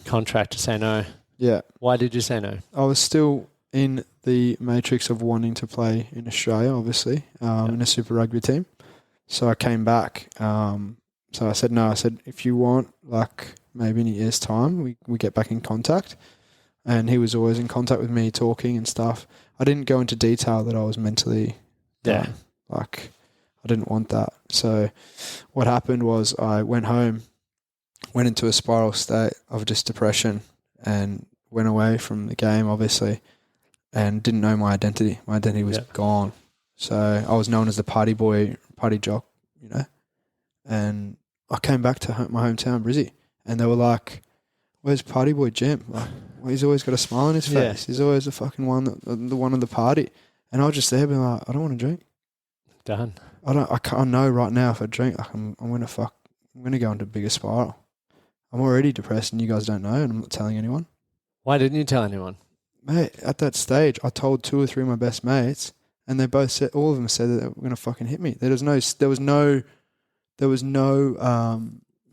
[SPEAKER 1] contract to say no.
[SPEAKER 3] Yeah.
[SPEAKER 1] Why did you say no?
[SPEAKER 3] I was still in the matrix of wanting to play in Australia, obviously, in a Super Rugby team. So I came back. So I said no. I said, if you want, maybe in a year's time, we get back in contact. And he was always in contact with me, talking and stuff. I didn't go into detail that I was mentally down. I didn't want that. So what happened was I went home, went into a spiral state of just depression, and went away from the game, obviously, and didn't know my identity. My identity was gone. So I was known as the party boy, party jock, And I came back to my hometown, Brizzy, and they were like, "Where's Party Boy Jim? He's always got a smile on his face. Yeah. He's always the fucking one, the one of the party." And I was just there being like, "I don't want to drink."
[SPEAKER 1] Done.
[SPEAKER 3] I know right now if I drink, I'm gonna go into a bigger spiral. I'm already depressed, and you guys don't know, and I'm not telling anyone.
[SPEAKER 1] Why didn't you tell anyone?
[SPEAKER 3] Mate, at that stage, I told 2 or 3 of my best mates, and they both said, all of them said that they were gonna fucking hit me. There was no.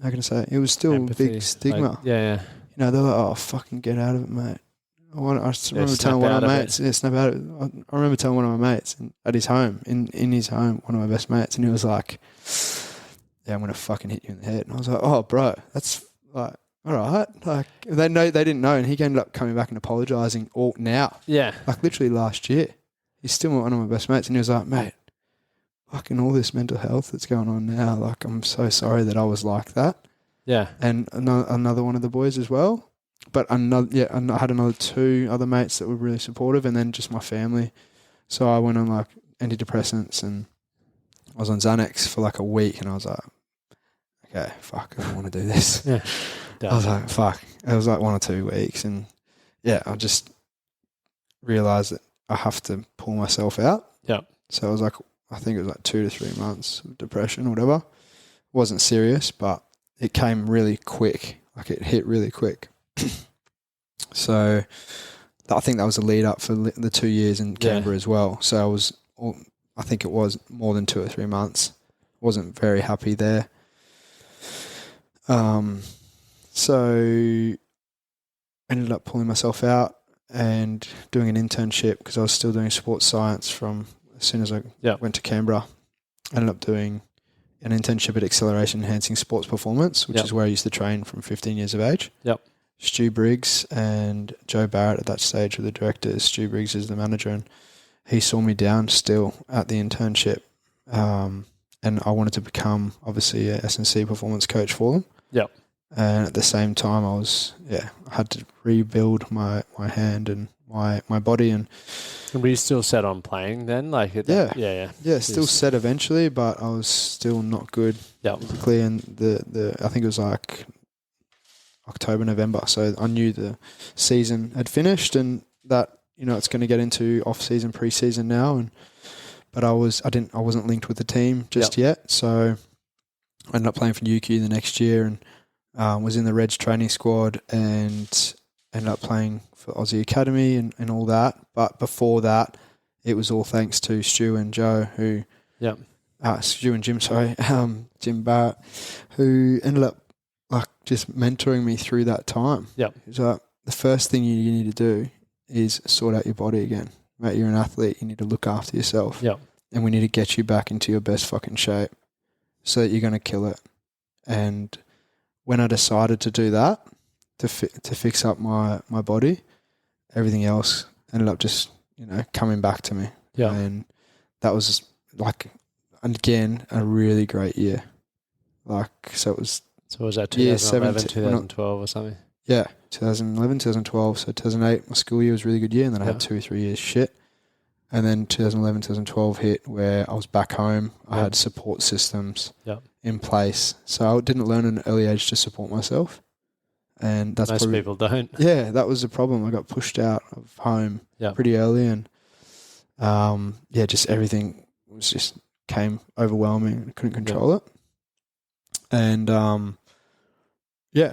[SPEAKER 3] How can I say it? It was still empathy, a big stigma.
[SPEAKER 1] Yeah.
[SPEAKER 3] They're like, "Oh, fucking get out of it, mate." I remember telling one of my mates, snap out of it. I remember telling one of my mates at his home, in his home, one of my best mates, and he was like, "Yeah, I'm gonna fucking hit you in the head." And I was like, "Oh, bro, that's all right." They didn't know, and he ended up coming back and apologising all now.
[SPEAKER 1] Yeah,
[SPEAKER 3] literally last year. He's still one of my best mates, and he was like, "Mate, fucking all this mental health that's going on now. I'm so sorry that I was like that."
[SPEAKER 1] Yeah, and
[SPEAKER 3] another one of the boys as well. But I had another 2 other mates that were really supportive, and then just my family. So I went on antidepressants, and I was on Xanax for a week, and I was like, "Okay, fuck, I don't want to do this."
[SPEAKER 1] Yeah,
[SPEAKER 3] I was like, "Fuck." It was 1 or 2 weeks, and I just realised that I have to pull myself out.
[SPEAKER 1] Yeah.
[SPEAKER 3] So it was I think it was 2 to 3 months of depression or whatever. It wasn't serious, but it came really quick. It hit really quick. So I think that was a lead up for the 2 years in Canberra as well. So I think it was more than 2 or 3 months. Wasn't very happy there. So ended up pulling myself out and doing an internship because I was still doing sports science from as soon as I went to Canberra. Ended up doing an internship at Acceleration Enhancing Sports Performance, which is where I used to train from 15 years of age.
[SPEAKER 1] Yep.
[SPEAKER 3] Stu Briggs and Joe Barrett at that stage were the directors. Stu Briggs is the manager, and he saw me down still at the internship. And I wanted to become, obviously, a S&C performance coach for them.
[SPEAKER 1] Yep.
[SPEAKER 3] And at the same time, I had to rebuild my hand and my body. And
[SPEAKER 1] were you still set on playing then?
[SPEAKER 3] Yeah, still set eventually, but I was still not good. Physically, and I think it was like October, November. So I knew the season had finished and that, it's going to get into off season, pre-season now. But I wasn't linked with the team just yet. So I ended up playing for UQ the next year and was in the Reds training squad and ended up playing for Aussie Academy and all that. But before that, it was all thanks to Stu and Joe Stu and Jim, Jim Barrett, who ended up just mentoring me through that time.
[SPEAKER 1] Yep.
[SPEAKER 3] So the first thing you need to do is sort out your body again. Mate, you're an athlete. You need to look after yourself.
[SPEAKER 1] Yep.
[SPEAKER 3] And we need to get you back into your best fucking shape so that you're going to kill it. And when I decided to do that, to fix up my body, everything else ended up just, coming back to me.
[SPEAKER 1] Yeah.
[SPEAKER 3] And that was again, a really great year. So
[SPEAKER 1] was that 2011, 2012 or something?
[SPEAKER 3] Yeah, 2011, 2012. So 2008, my school year was a really good year, and then I had 2 or 3 years shit. And then 2011, 2012 hit where I was back home. I had support systems in place. So I didn't learn at an early age to support myself. And that's
[SPEAKER 1] most people don't.
[SPEAKER 3] Yeah, that was the problem. I got pushed out of home pretty early, and just everything came overwhelming. I couldn't control it. And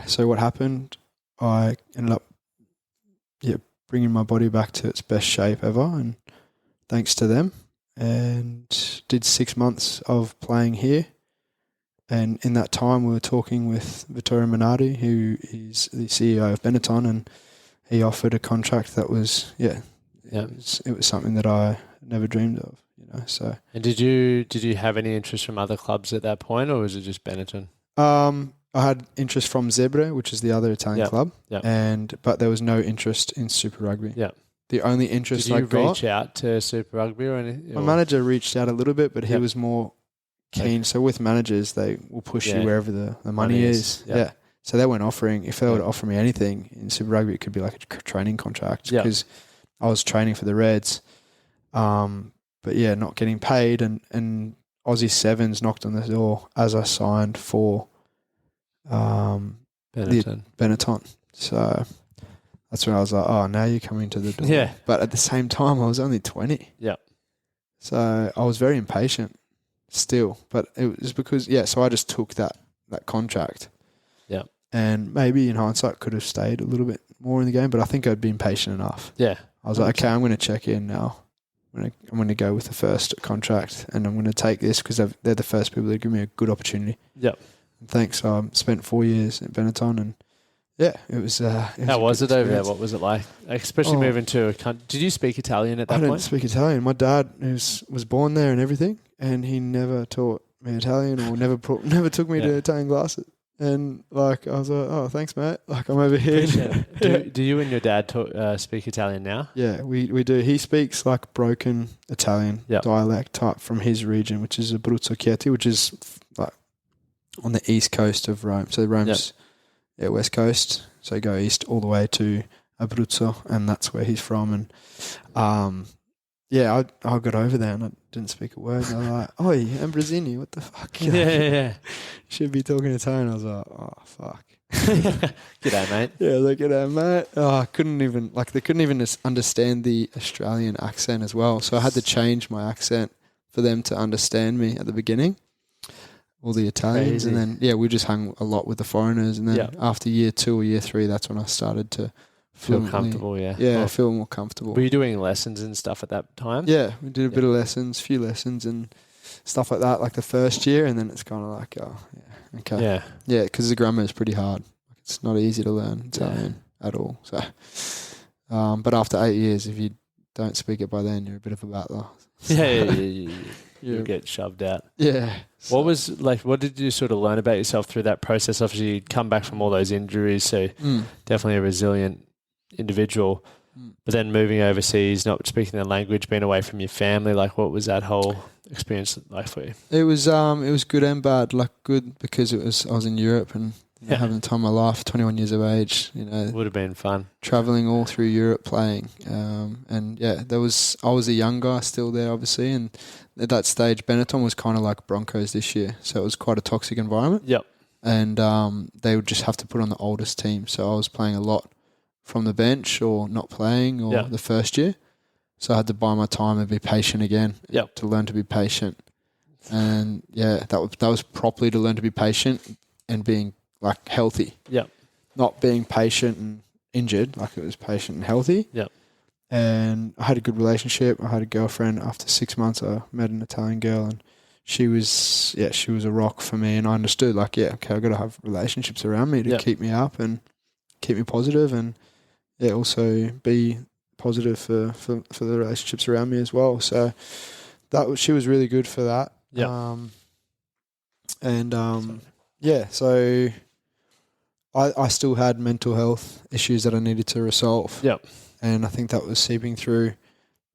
[SPEAKER 3] so what happened? I ended up bringing my body back to its best shape ever, and thanks to them, and did 6 months of playing here. And in that time, we were talking with Vittorio Minardi, who is the CEO of Benetton, and he offered a contract that was it was something that I never dreamed of, So. And
[SPEAKER 1] did you have any interest from other clubs at that point, or was it just Benetton?
[SPEAKER 3] I had interest from Zebre, which is the other Italian club, but there was no interest in Super Rugby.
[SPEAKER 1] Yeah.
[SPEAKER 3] The only interest I got...
[SPEAKER 1] Did you reach out to Super Rugby or anything?
[SPEAKER 3] My manager reached out a little bit, but he was more keen. So with managers, they will push you wherever the money is. Yeah. So they weren't offering... If they were to offer me anything in Super Rugby, it could be like a training contract because I was training for the Reds. But not getting paid, and Aussie Sevens knocked on the door as I signed for Benetton. So that's when I was like, oh, now you're coming to the door.
[SPEAKER 1] Yeah.
[SPEAKER 3] But at the same time, I was only 20.
[SPEAKER 1] Yeah.
[SPEAKER 3] So I was very impatient still. But it was because, so I just took that contract. Yeah. And maybe in hindsight could have stayed a little bit more in the game, but I think I'd been patient enough.
[SPEAKER 1] Yeah.
[SPEAKER 3] I was like, okay, I'm going to check in now. I'm going to go with the first contract, and I'm going to take this because they're the first people that give me a good opportunity.
[SPEAKER 1] Yep.
[SPEAKER 3] And thanks. I spent 4 years at Benetton, and it was.
[SPEAKER 1] How was it over there? What was it like? Especially moving to a country. Did you speak Italian at that point?
[SPEAKER 3] I didn't speak Italian. My dad was born there and everything, and he never taught me Italian or never took me to Italian classes. And I was like, oh, thanks, mate. I'm over here.
[SPEAKER 1] Do you and your dad speak Italian now?
[SPEAKER 3] Yeah, we do. He speaks broken Italian dialect type from his region, which is Abruzzo Chieti, which is on the east coast of Rome. So Rome's west coast. So you go east all the way to Abruzzo, and that's where he's from. And I got over there and I didn't speak a word. And I was like, "Oi, Ambrosini, what the fuck?"
[SPEAKER 1] Yeah.
[SPEAKER 3] Should be talking Italian. I was like, "Oh, fuck."
[SPEAKER 1] G'day, mate.
[SPEAKER 3] Yeah, g'day, mate. Oh, I couldn't even they couldn't even understand the Australian accent as well. So I had to change my accent for them to understand me at the beginning. All the Italians.
[SPEAKER 1] Crazy.
[SPEAKER 3] And then we just hung a lot with the foreigners. And then after year 2 or year 3, that's when I started to
[SPEAKER 1] Feel
[SPEAKER 3] fluently.
[SPEAKER 1] comfortable, yeah.
[SPEAKER 3] Yeah,
[SPEAKER 1] Well,
[SPEAKER 3] feel more comfortable.
[SPEAKER 1] were you doing lessons and stuff at that time?
[SPEAKER 3] Yeah, we did a bit of lessons, few lessons and stuff like that, like the first year, and then it's kind of like, oh, yeah, okay.
[SPEAKER 1] Yeah.
[SPEAKER 3] Yeah, because the grammar is pretty hard. It's not easy to learn Italian at all. So, but after 8 years, if you don't speak it by then, you're a bit of a battler.
[SPEAKER 1] You get shoved out.
[SPEAKER 3] Yeah.
[SPEAKER 1] What did you sort of learn about yourself through that process? Obviously, you'd come back from all those injuries, so definitely a resilient individual. But then moving overseas, not speaking the language, being away from your family, like what was that whole experience like for you?
[SPEAKER 3] It was good and bad. Like good because I was in Europe and having the time of my life, 21 years of age.
[SPEAKER 1] Would have been fun.
[SPEAKER 3] Traveling all through Europe playing, and I was a young guy still there, obviously, and at that stage, Benetton was kind of like Broncos this year, so it was quite a toxic environment.
[SPEAKER 1] Yep.
[SPEAKER 3] And they would just have to put on the oldest team, so I was playing a lot from the bench or not playing or the first year. So I had to buy my time and be patient again to learn to be patient. And that was properly to learn to be patient and being like healthy.
[SPEAKER 1] Yep.
[SPEAKER 3] Not being patient and injured, like it was patient and healthy.
[SPEAKER 1] Yep.
[SPEAKER 3] And I had a good relationship. I had a girlfriend. After 6 months, I met an Italian girl and she was a rock for me. And I understood I've got to have relationships around me to keep me up and keep me positive and also be positive for the relationships around me as well. So she was really good for that.
[SPEAKER 1] Yeah.
[SPEAKER 3] So I still had mental health issues that I needed to resolve.
[SPEAKER 1] Yep.
[SPEAKER 3] And I think that was seeping through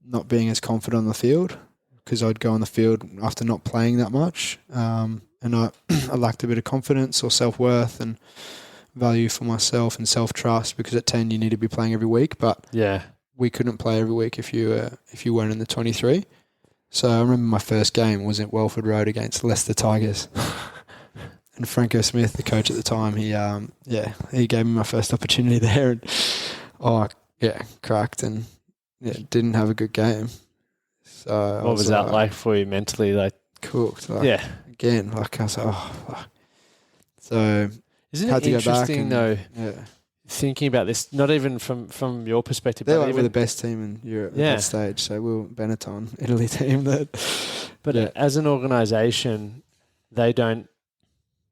[SPEAKER 3] not being as confident on the field because I'd go on the field after not playing that much. And I lacked a bit of confidence or self-worth and value for myself and self-trust because at 10 you need to be playing every week. But we couldn't play every week if you weren't in the 23. So I remember my first game was at Welford Road against Leicester Tigers. And Franco Smith, the coach at the time, he gave me my first opportunity there and cracked and didn't have a good game. So
[SPEAKER 1] what was that like for you mentally? Like
[SPEAKER 3] cooked. Again, I was like, So
[SPEAKER 1] isn't it interesting though? Yeah. Thinking about this, not even from your perspective,
[SPEAKER 3] they're we're the best team in Europe at that stage. So we were Benetton, Italy team
[SPEAKER 1] But as an organisation, they don't.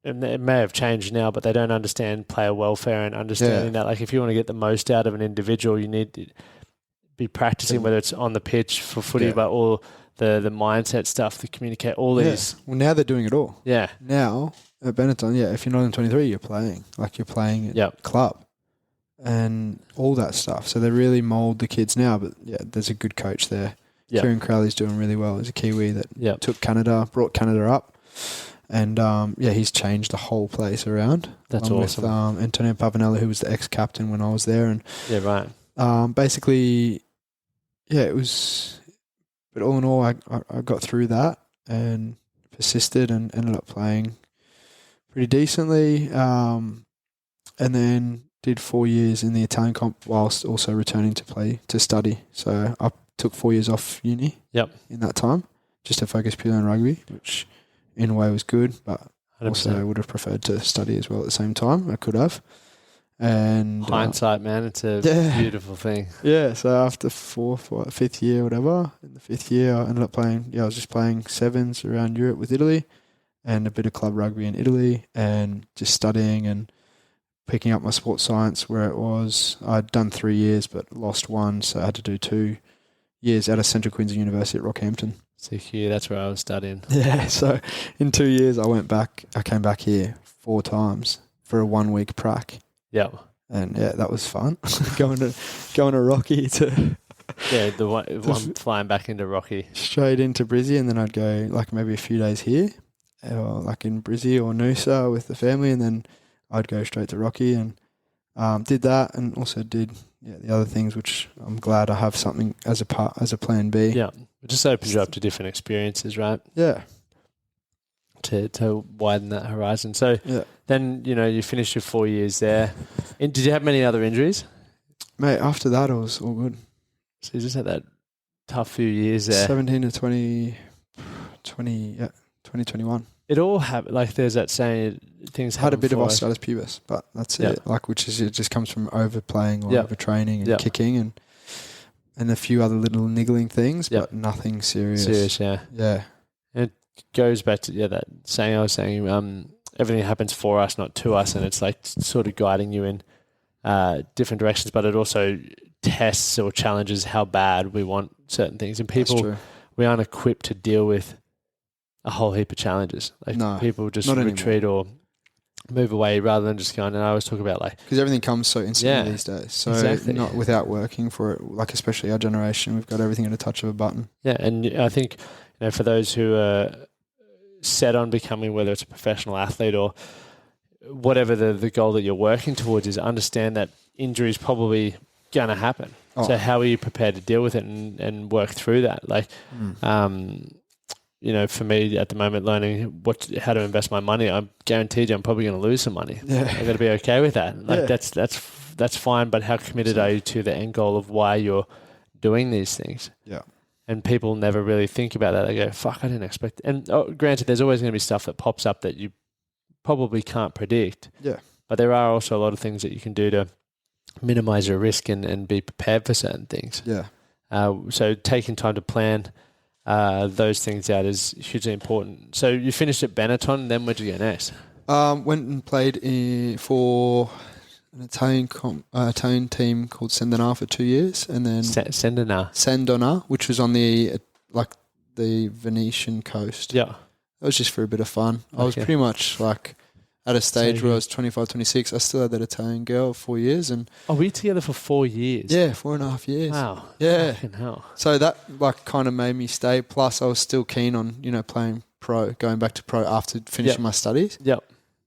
[SPEAKER 1] And it may have changed now, but they don't understand player welfare and understanding that, like, if you want to get the most out of an individual, you need to be practicing, whether it's on the pitch for footy, but all the mindset stuff, the communicate, all these.
[SPEAKER 3] Well, now they're doing it all.
[SPEAKER 1] Yeah.
[SPEAKER 3] Now at Benetton, if you're not in 23, you're playing. Like you're playing at club and all that stuff. So they really mould the kids now. But there's a good coach there. Yep. Kieran Crowley's doing really well. He's a Kiwi that brought Canada up. And, he's changed the whole place around.
[SPEAKER 1] That's awesome.
[SPEAKER 3] With Antonio Pavanelli, who was the ex-captain when I was there. And basically, it was... But all in all, I got through that and persisted and ended up playing pretty decently. And then did 4 years in the Italian comp whilst also returning to study. So I took 4 years off uni in that time just to focus purely on rugby, which... in a way was good, but 100%. Also I would have preferred to study as well at the same time. I could have. And
[SPEAKER 1] hindsight, man, it's a beautiful thing.
[SPEAKER 3] Yeah, so after fifth year, whatever, in the 5th year I ended up playing, I was just playing sevens around Europe with Italy and a bit of club rugby in Italy and just studying and picking up my sports science where it was. I'd done 3 years but lost one, so I had to do 2 years out of Central Queensland University at Rockhampton.
[SPEAKER 1] 6 year, that's where I was studying.
[SPEAKER 3] Yeah, so in 2 years I came back here 4 times for a 1 week prac.
[SPEAKER 1] Yeah.
[SPEAKER 3] And that was fun. going to Rocky to
[SPEAKER 1] the one flying back into Rocky.
[SPEAKER 3] Straight into Brizzy, and then I'd go like maybe a few days here, or like in Brizzy or Noosa with the family, and then I'd go straight to Rocky and did that, and also did the other things, which I'm glad I have something as a plan B.
[SPEAKER 1] Yeah. It just opens you up to different experiences, right?
[SPEAKER 3] Yeah.
[SPEAKER 1] To widen that horizon. So then, you finished your 4 years there. And did you have many other injuries?
[SPEAKER 3] Mate, after that, it was all good.
[SPEAKER 1] So you just had that tough few years there.
[SPEAKER 3] 17 to 2021.
[SPEAKER 1] it all happened. Like there's that saying, things
[SPEAKER 3] Had a
[SPEAKER 1] happen
[SPEAKER 3] bit of
[SPEAKER 1] for us.
[SPEAKER 3] osteitis pubis, but that's
[SPEAKER 1] Yeah.
[SPEAKER 3] it. Like, which is, it just comes from overplaying or
[SPEAKER 1] Yeah.
[SPEAKER 3] overtraining and
[SPEAKER 1] Yeah.
[SPEAKER 3] kicking and a few other little niggling things,
[SPEAKER 1] Yeah.
[SPEAKER 3] but nothing serious.
[SPEAKER 1] Serious, yeah.
[SPEAKER 3] Yeah.
[SPEAKER 1] It goes back to that saying I was saying. Everything happens for us, not to us, and it's like sort of guiding you in different directions. But it also tests or challenges how bad we want certain things, and
[SPEAKER 3] That's
[SPEAKER 1] people
[SPEAKER 3] true.
[SPEAKER 1] we aren't equipped to deal with a whole heap of challenges. Like
[SPEAKER 3] No,
[SPEAKER 1] people just
[SPEAKER 3] not
[SPEAKER 1] retreat or move away rather than just going. And I always talk about like
[SPEAKER 3] Because everything comes so instantly
[SPEAKER 1] Yeah,
[SPEAKER 3] these days. So
[SPEAKER 1] exactly.
[SPEAKER 3] not without working for it. Like, especially our generation, we've got everything at a touch of a button.
[SPEAKER 1] yeah, and I think for those who are set on becoming, whether it's a professional athlete or whatever the goal that you're working towards is, understand that injury is probably going to happen.
[SPEAKER 3] Oh.
[SPEAKER 1] So how are you prepared to deal with it and work through that? Like, for me at the moment, learning how to invest my money, I'm guaranteed I'm probably going to lose some money.
[SPEAKER 3] Yeah.
[SPEAKER 1] I've got to be okay with that. Like
[SPEAKER 3] Yeah.
[SPEAKER 1] that's fine, but how committed are you to the end goal of why you're doing these things?
[SPEAKER 3] Yeah.
[SPEAKER 1] And people never really think about that. They go, fuck, I didn't expect it. And granted, there's always going to be stuff that pops up that you probably can't predict.
[SPEAKER 3] Yeah.
[SPEAKER 1] But there are also a lot of things that you can do to minimize your risk and be prepared for certain things.
[SPEAKER 3] Yeah.
[SPEAKER 1] So taking time to plan those things out is hugely important. So you finished at Benetton, then where'd you go next?
[SPEAKER 3] Went and played for an Italian team called Sendona for 2 years, and then Sendona, which was on the Venetian coast.
[SPEAKER 1] Yeah.
[SPEAKER 3] That was just for a bit of fun. I was pretty much like at a stage where I was 25, 26. I still had that Italian girl of 4 years, and
[SPEAKER 1] we were together for 4 years.
[SPEAKER 3] yeah, 4.5 years.
[SPEAKER 1] Wow.
[SPEAKER 3] Yeah.
[SPEAKER 1] Fucking hell.
[SPEAKER 3] So that kind of made me stay. Plus, I was still keen on playing pro, going back to pro after finishing my studies.
[SPEAKER 1] Yep.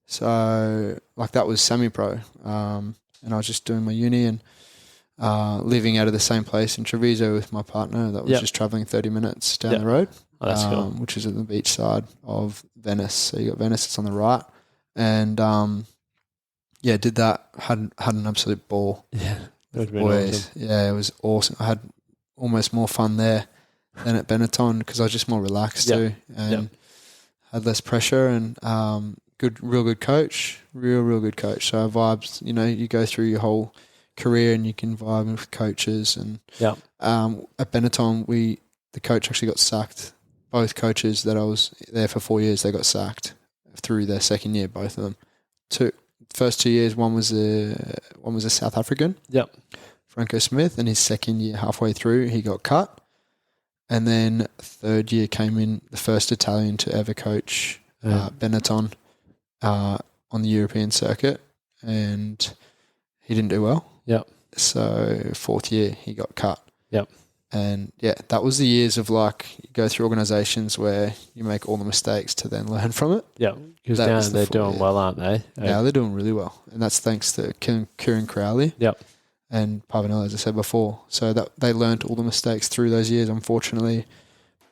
[SPEAKER 3] So that was semi-pro, and I was just doing my uni and living out of the same place in Treviso with my partner. That was just travelling 30 minutes down the road.
[SPEAKER 1] Oh, that's cool.
[SPEAKER 3] Which is at the beach side of Venice. So you got Venice, it's on the right, and did that. Had an absolute ball.
[SPEAKER 1] Yeah, it would have been
[SPEAKER 3] Boys.
[SPEAKER 1] awesome.
[SPEAKER 3] Yeah, it was awesome. I had almost more fun there than at Benetton because I was just more relaxed too, and had less pressure and real good coach. So I vibes. You go through your whole career and you can vibe with coaches. And at Benetton, the coach actually got sacked. Both coaches that I was there for 4 years, they got sacked through their second year. Both of them. First 2 years, one was a South African.
[SPEAKER 1] Yep.
[SPEAKER 3] Franco Smith, and his second year, halfway through, he got cut. And then third year came in the first Italian to ever coach Benetton on the European circuit, and he didn't do well.
[SPEAKER 1] Yep.
[SPEAKER 3] So fourth year, he got cut.
[SPEAKER 1] Yep.
[SPEAKER 3] And that was the years of you go through organisations where you make all the mistakes to then learn from it.
[SPEAKER 1] Yeah, because now they're doing well, aren't they?
[SPEAKER 3] Now they're doing really well, and that's thanks to Kieran Crowley.
[SPEAKER 1] Yep.
[SPEAKER 3] And Pavanelli, as I said before. So that they learnt all the mistakes through those years, unfortunately.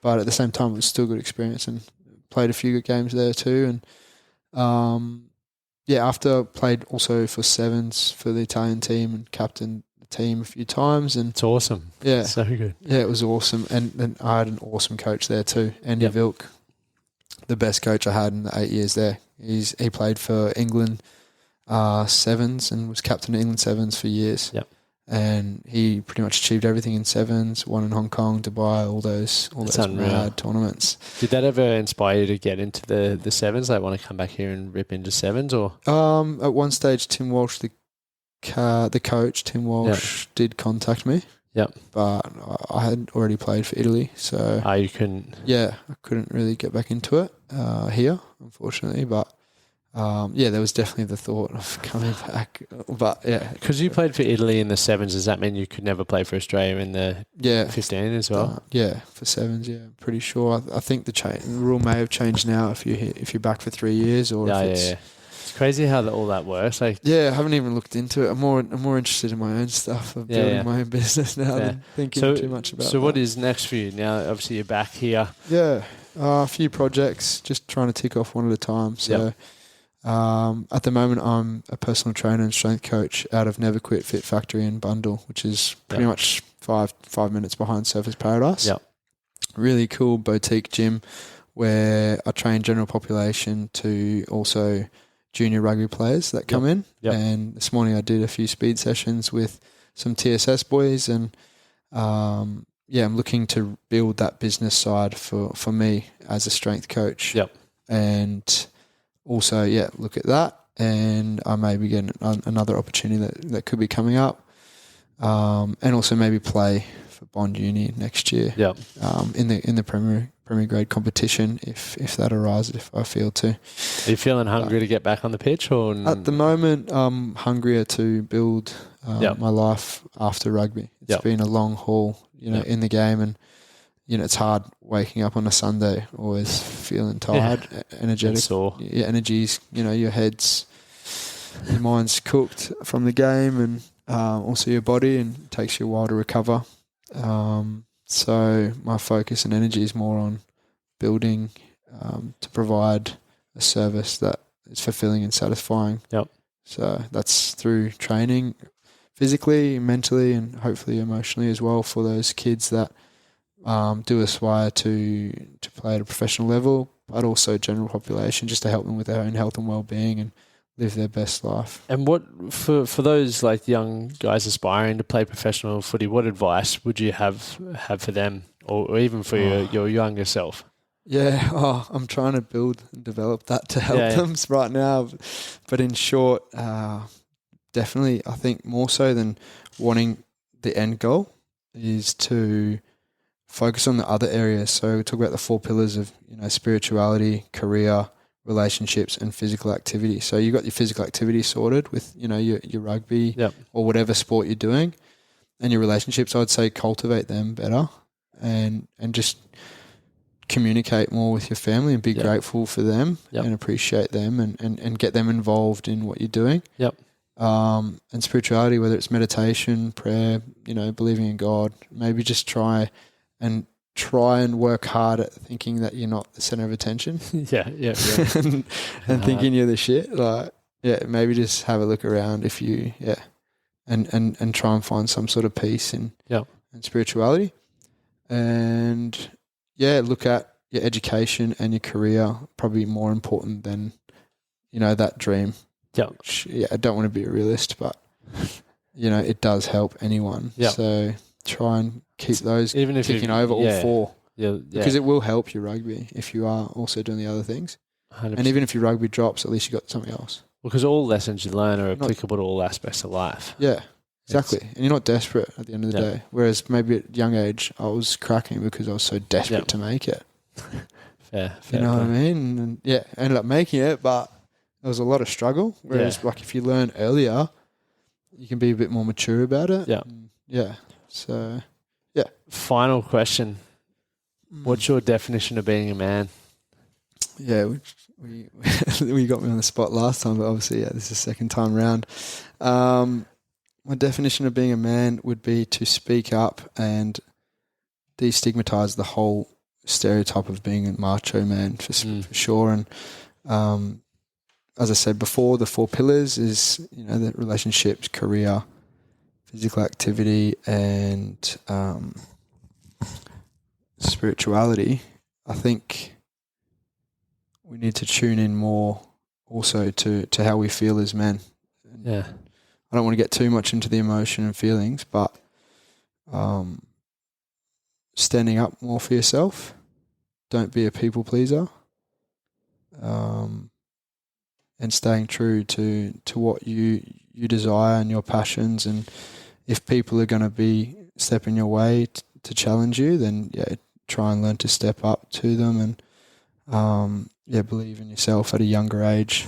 [SPEAKER 3] But at the same time, it was still a good experience and played a few good games there too. And after I played also for sevens for the Italian team and captained the team a few times. And
[SPEAKER 1] it's awesome.
[SPEAKER 3] Yeah.
[SPEAKER 1] So good.
[SPEAKER 3] Yeah, it was awesome. And I had an awesome coach there too, Andy Vilk, the best coach I had in the 8 years there. He played for England sevens and was captain of England sevens for years.
[SPEAKER 1] Yep.
[SPEAKER 3] And he pretty much achieved everything in sevens, won in Hong Kong, Dubai, all those mad tournaments.
[SPEAKER 1] Did that ever inspire you to get into the sevens? Like want to come back here and rip into sevens, or?
[SPEAKER 3] At one stage, Tim Walsh, the coach, Tim Walsh, did contact me.
[SPEAKER 1] Yep.
[SPEAKER 3] But I had already played for Italy, so
[SPEAKER 1] you couldn't.
[SPEAKER 3] Yeah, I couldn't really get back into it here, unfortunately. But there was definitely the thought of coming back. But
[SPEAKER 1] because you played for Italy in the sevens, does that mean you could never play for Australia in the 15 as well?
[SPEAKER 3] For sevens. Yeah, I'm pretty sure. I think the rule may have changed now if you're back for 3 years or
[SPEAKER 1] It's crazy how all that works. Like,
[SPEAKER 3] I haven't even looked into it. I'm more interested in my own stuff of building my own business now than thinking too much about.
[SPEAKER 1] So what is next for you now? Obviously, you're back here.
[SPEAKER 3] Yeah, a few projects, just trying to tick off one at a time. So. At the moment, I'm a personal trainer and strength coach out of Never Quit Fit Factory in Bundle, which is pretty much five minutes behind Surfers Paradise.
[SPEAKER 1] Yep.
[SPEAKER 3] Really cool boutique gym where I train general population to also junior rugby players that come in.
[SPEAKER 1] Yep.
[SPEAKER 3] And this morning I did a few speed sessions with some TSS boys, and I'm looking to build that business side for me as a strength coach.
[SPEAKER 1] Yep.
[SPEAKER 3] And also, look at that, and I may be getting another opportunity that could be coming up, and also maybe play for Bond Uni next year.
[SPEAKER 1] Yep.
[SPEAKER 3] In the Premier grade competition, if that arises, if I feel to.
[SPEAKER 1] Are you feeling hungry to get back on the pitch, or
[SPEAKER 3] at the moment I'm hungrier to build my life after rugby? It's been a long haul, in the game, and it's hard waking up on a Sunday always feeling tired, energetic,
[SPEAKER 1] sore.
[SPEAKER 3] Your energy's, your mind's cooked from the game, and also your body, and it takes you a while to recover. So my focus and energy is more on building to provide a service that is fulfilling and satisfying.
[SPEAKER 1] Yep.
[SPEAKER 3] So that's through training physically, mentally, and hopefully emotionally as well for those kids that do aspire to play at a professional level, but also general population, just to help them with their own health and well-being and live their best life.
[SPEAKER 1] And what for those like young guys aspiring to play professional footy, what advice would you have for them, or even for your younger self?
[SPEAKER 3] Yeah, I'm trying to build and develop that to help them right now. But in short, definitely, I think more so than wanting the end goal is to focus on the other areas. So we talk about the 4 pillars of spirituality, career, relationships, and physical activity. So you got your physical activity sorted with your rugby or whatever sport you're doing, and your relationships. I'd say cultivate them better, and just communicate more with your family and be grateful for them and appreciate them, and get them involved in what you're doing. And spirituality, whether it's meditation, prayer, believing in God, maybe just try and work hard at thinking that you're not the center of attention. and thinking you're the shit. Like, maybe just have a look around if you, and try and find some sort of peace in spirituality. And look at your education and your career, probably more important than, that dream. I don't want to be a realist, but, it does help anyone. So try and keep those
[SPEAKER 1] even if
[SPEAKER 3] ticking over all 4. Because it will help your rugby if you are also doing the other things.
[SPEAKER 1] 100%.
[SPEAKER 3] And even if your rugby drops, at least you got something else.
[SPEAKER 1] Because all lessons you learn are applicable to all aspects of life.
[SPEAKER 3] Yeah, exactly. And you're not desperate at the end of the day. Whereas maybe at young age, I was cracking because I was so desperate to make it.
[SPEAKER 1] Fair
[SPEAKER 3] you know what I mean? And ended up making it, but there was a lot of struggle. Whereas like if you learn earlier, you can be a bit more mature about it. So,
[SPEAKER 1] Final question. What's your definition of being a man?
[SPEAKER 3] Yeah, we got me on the spot last time, but obviously, this is the second time around. My definition of being a man would be to speak up and destigmatize the whole stereotype of being a macho man for sure. And as I said before, the 4 pillars is the relationships, career, physical activity, and spirituality. I think we need to tune in more also to how we feel as men.
[SPEAKER 1] Yeah.
[SPEAKER 3] I don't want to get too much into the emotion and feelings, but standing up more for yourself. Don't be a people pleaser. And staying true to what you desire and your passions. And if people are going to be stepping your way to challenge you, then try and learn to step up to them, and believe in yourself at a younger age.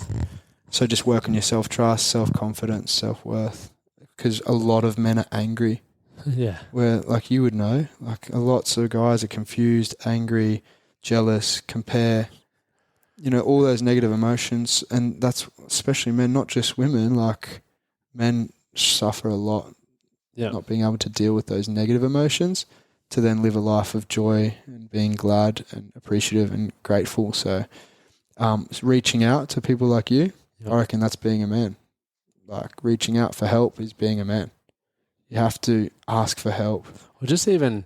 [SPEAKER 3] So just work on your self-trust, self-confidence, self-worth, because a lot of men are angry. Where, like you would know, like lots of guys are confused, angry, jealous, compare, all those negative emotions. And that's especially men, not just women. Like men suffer a lot not being able to deal with those negative emotions to then live a life of joy and being glad and appreciative and grateful. So reaching out to people like you, I reckon that's being a man. Like reaching out for help is being a man. You have to ask for help.
[SPEAKER 1] Or just even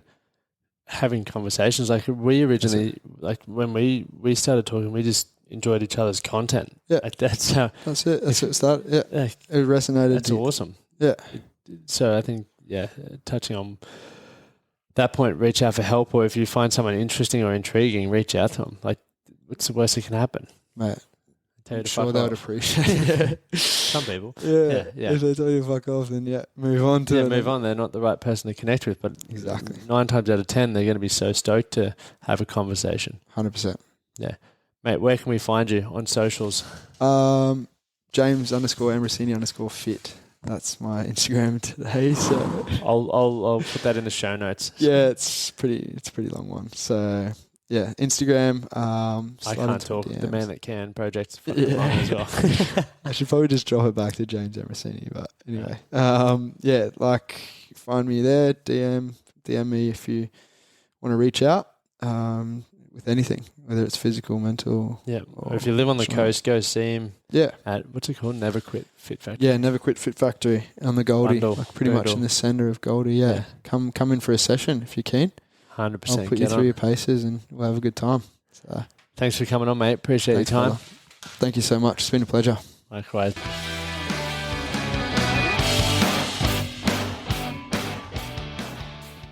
[SPEAKER 1] having conversations. Like we originally, like when we started talking, we just enjoyed each other's content.
[SPEAKER 3] Yeah.
[SPEAKER 1] Like that's how.
[SPEAKER 3] That's it. That's it started. Yeah.
[SPEAKER 1] Like,
[SPEAKER 3] It resonated.
[SPEAKER 1] that's awesome.
[SPEAKER 3] Yeah.
[SPEAKER 1] So I think, touching on that point, reach out for help, or if you find someone interesting or intriguing, reach out to them. Like, what's the worst that can happen?
[SPEAKER 3] Mate.
[SPEAKER 1] Tell you
[SPEAKER 3] I'm
[SPEAKER 1] to
[SPEAKER 3] sure
[SPEAKER 1] fuck
[SPEAKER 3] they would
[SPEAKER 1] off.
[SPEAKER 3] appreciate it.
[SPEAKER 1] Some people.
[SPEAKER 3] Yeah.
[SPEAKER 1] Yeah.
[SPEAKER 3] If they tell you to fuck off, then move on to it.
[SPEAKER 1] Move on. They're not the right person to connect with, but
[SPEAKER 3] Exactly.
[SPEAKER 1] 9 times out of 10, they're going to be so stoked to have a conversation.
[SPEAKER 3] 100%.
[SPEAKER 1] Mate, where can we find you on socials?
[SPEAKER 3] James _Ambrosini _fit. That's my Instagram today. So
[SPEAKER 1] I'll put that in the show notes.
[SPEAKER 3] yeah, it's a pretty long one. So yeah, Instagram.
[SPEAKER 1] I can't talk.
[SPEAKER 3] DMs.
[SPEAKER 1] The Man That Can project's fucking long as well.
[SPEAKER 3] I should probably just drop it back to James Ambrosini. But anyway, find me there. DM me if you want to reach out with anything, whether it's physical, mental.
[SPEAKER 1] Yeah. Or if you live on the coast, go see him.
[SPEAKER 3] Yeah.
[SPEAKER 1] At what's it called? Never Quit Fit Factory.
[SPEAKER 3] Yeah, Never Quit Fit Factory on the Goldie, like pretty much in the centre of Goldie. Yeah. Come in for a session if you can.
[SPEAKER 1] 100%.
[SPEAKER 3] I'll put you through your paces and we'll have a good time. So,
[SPEAKER 1] thanks for coming on, mate. Appreciate your time.
[SPEAKER 3] Fella. Thank you so much. It's been a pleasure.
[SPEAKER 1] Likewise.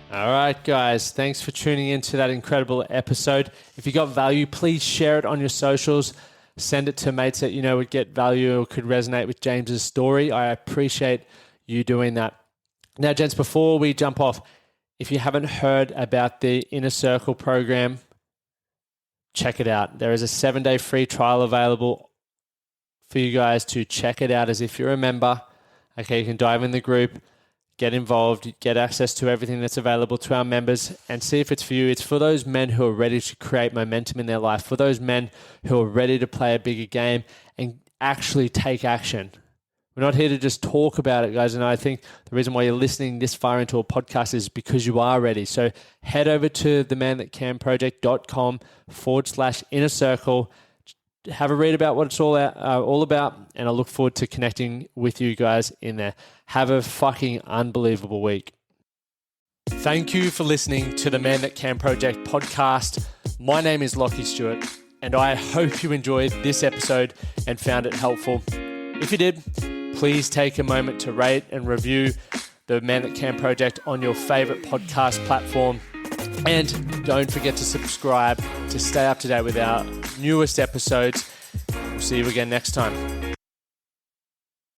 [SPEAKER 1] All right, guys. Thanks for tuning in to that incredible episode. If you got value, please share it on your socials. Send it to mates that you know would get value or could resonate with James's story. I appreciate you doing that. Now, gents, before we jump off, if you haven't heard about the Inner Circle program, check it out. There is a 7-day free trial available for you guys to check it out as if you're a member. Okay, you can dive in the group, get involved, get access to everything that's available to our members and see if it's for you. It's for those men who are ready to create momentum in their life, for those men who are ready to play a bigger game and actually take action. We're not here to just talk about it, guys. And I think the reason why you're listening this far into a podcast is because you are ready. So head over to themanthatcanproject.com/inner circle. Have a read about what it's all about. And I look forward to connecting with you guys in there. Have a fucking unbelievable week. Thank you for listening to the Man That Can Project podcast. My name is Lachlan Stuart, and I hope you enjoyed this episode and found it helpful. If you did, please take a moment to rate and review the Man That Can Project on your favorite podcast platform. And don't forget to subscribe to stay up to date with our newest episodes. We'll see you again next time.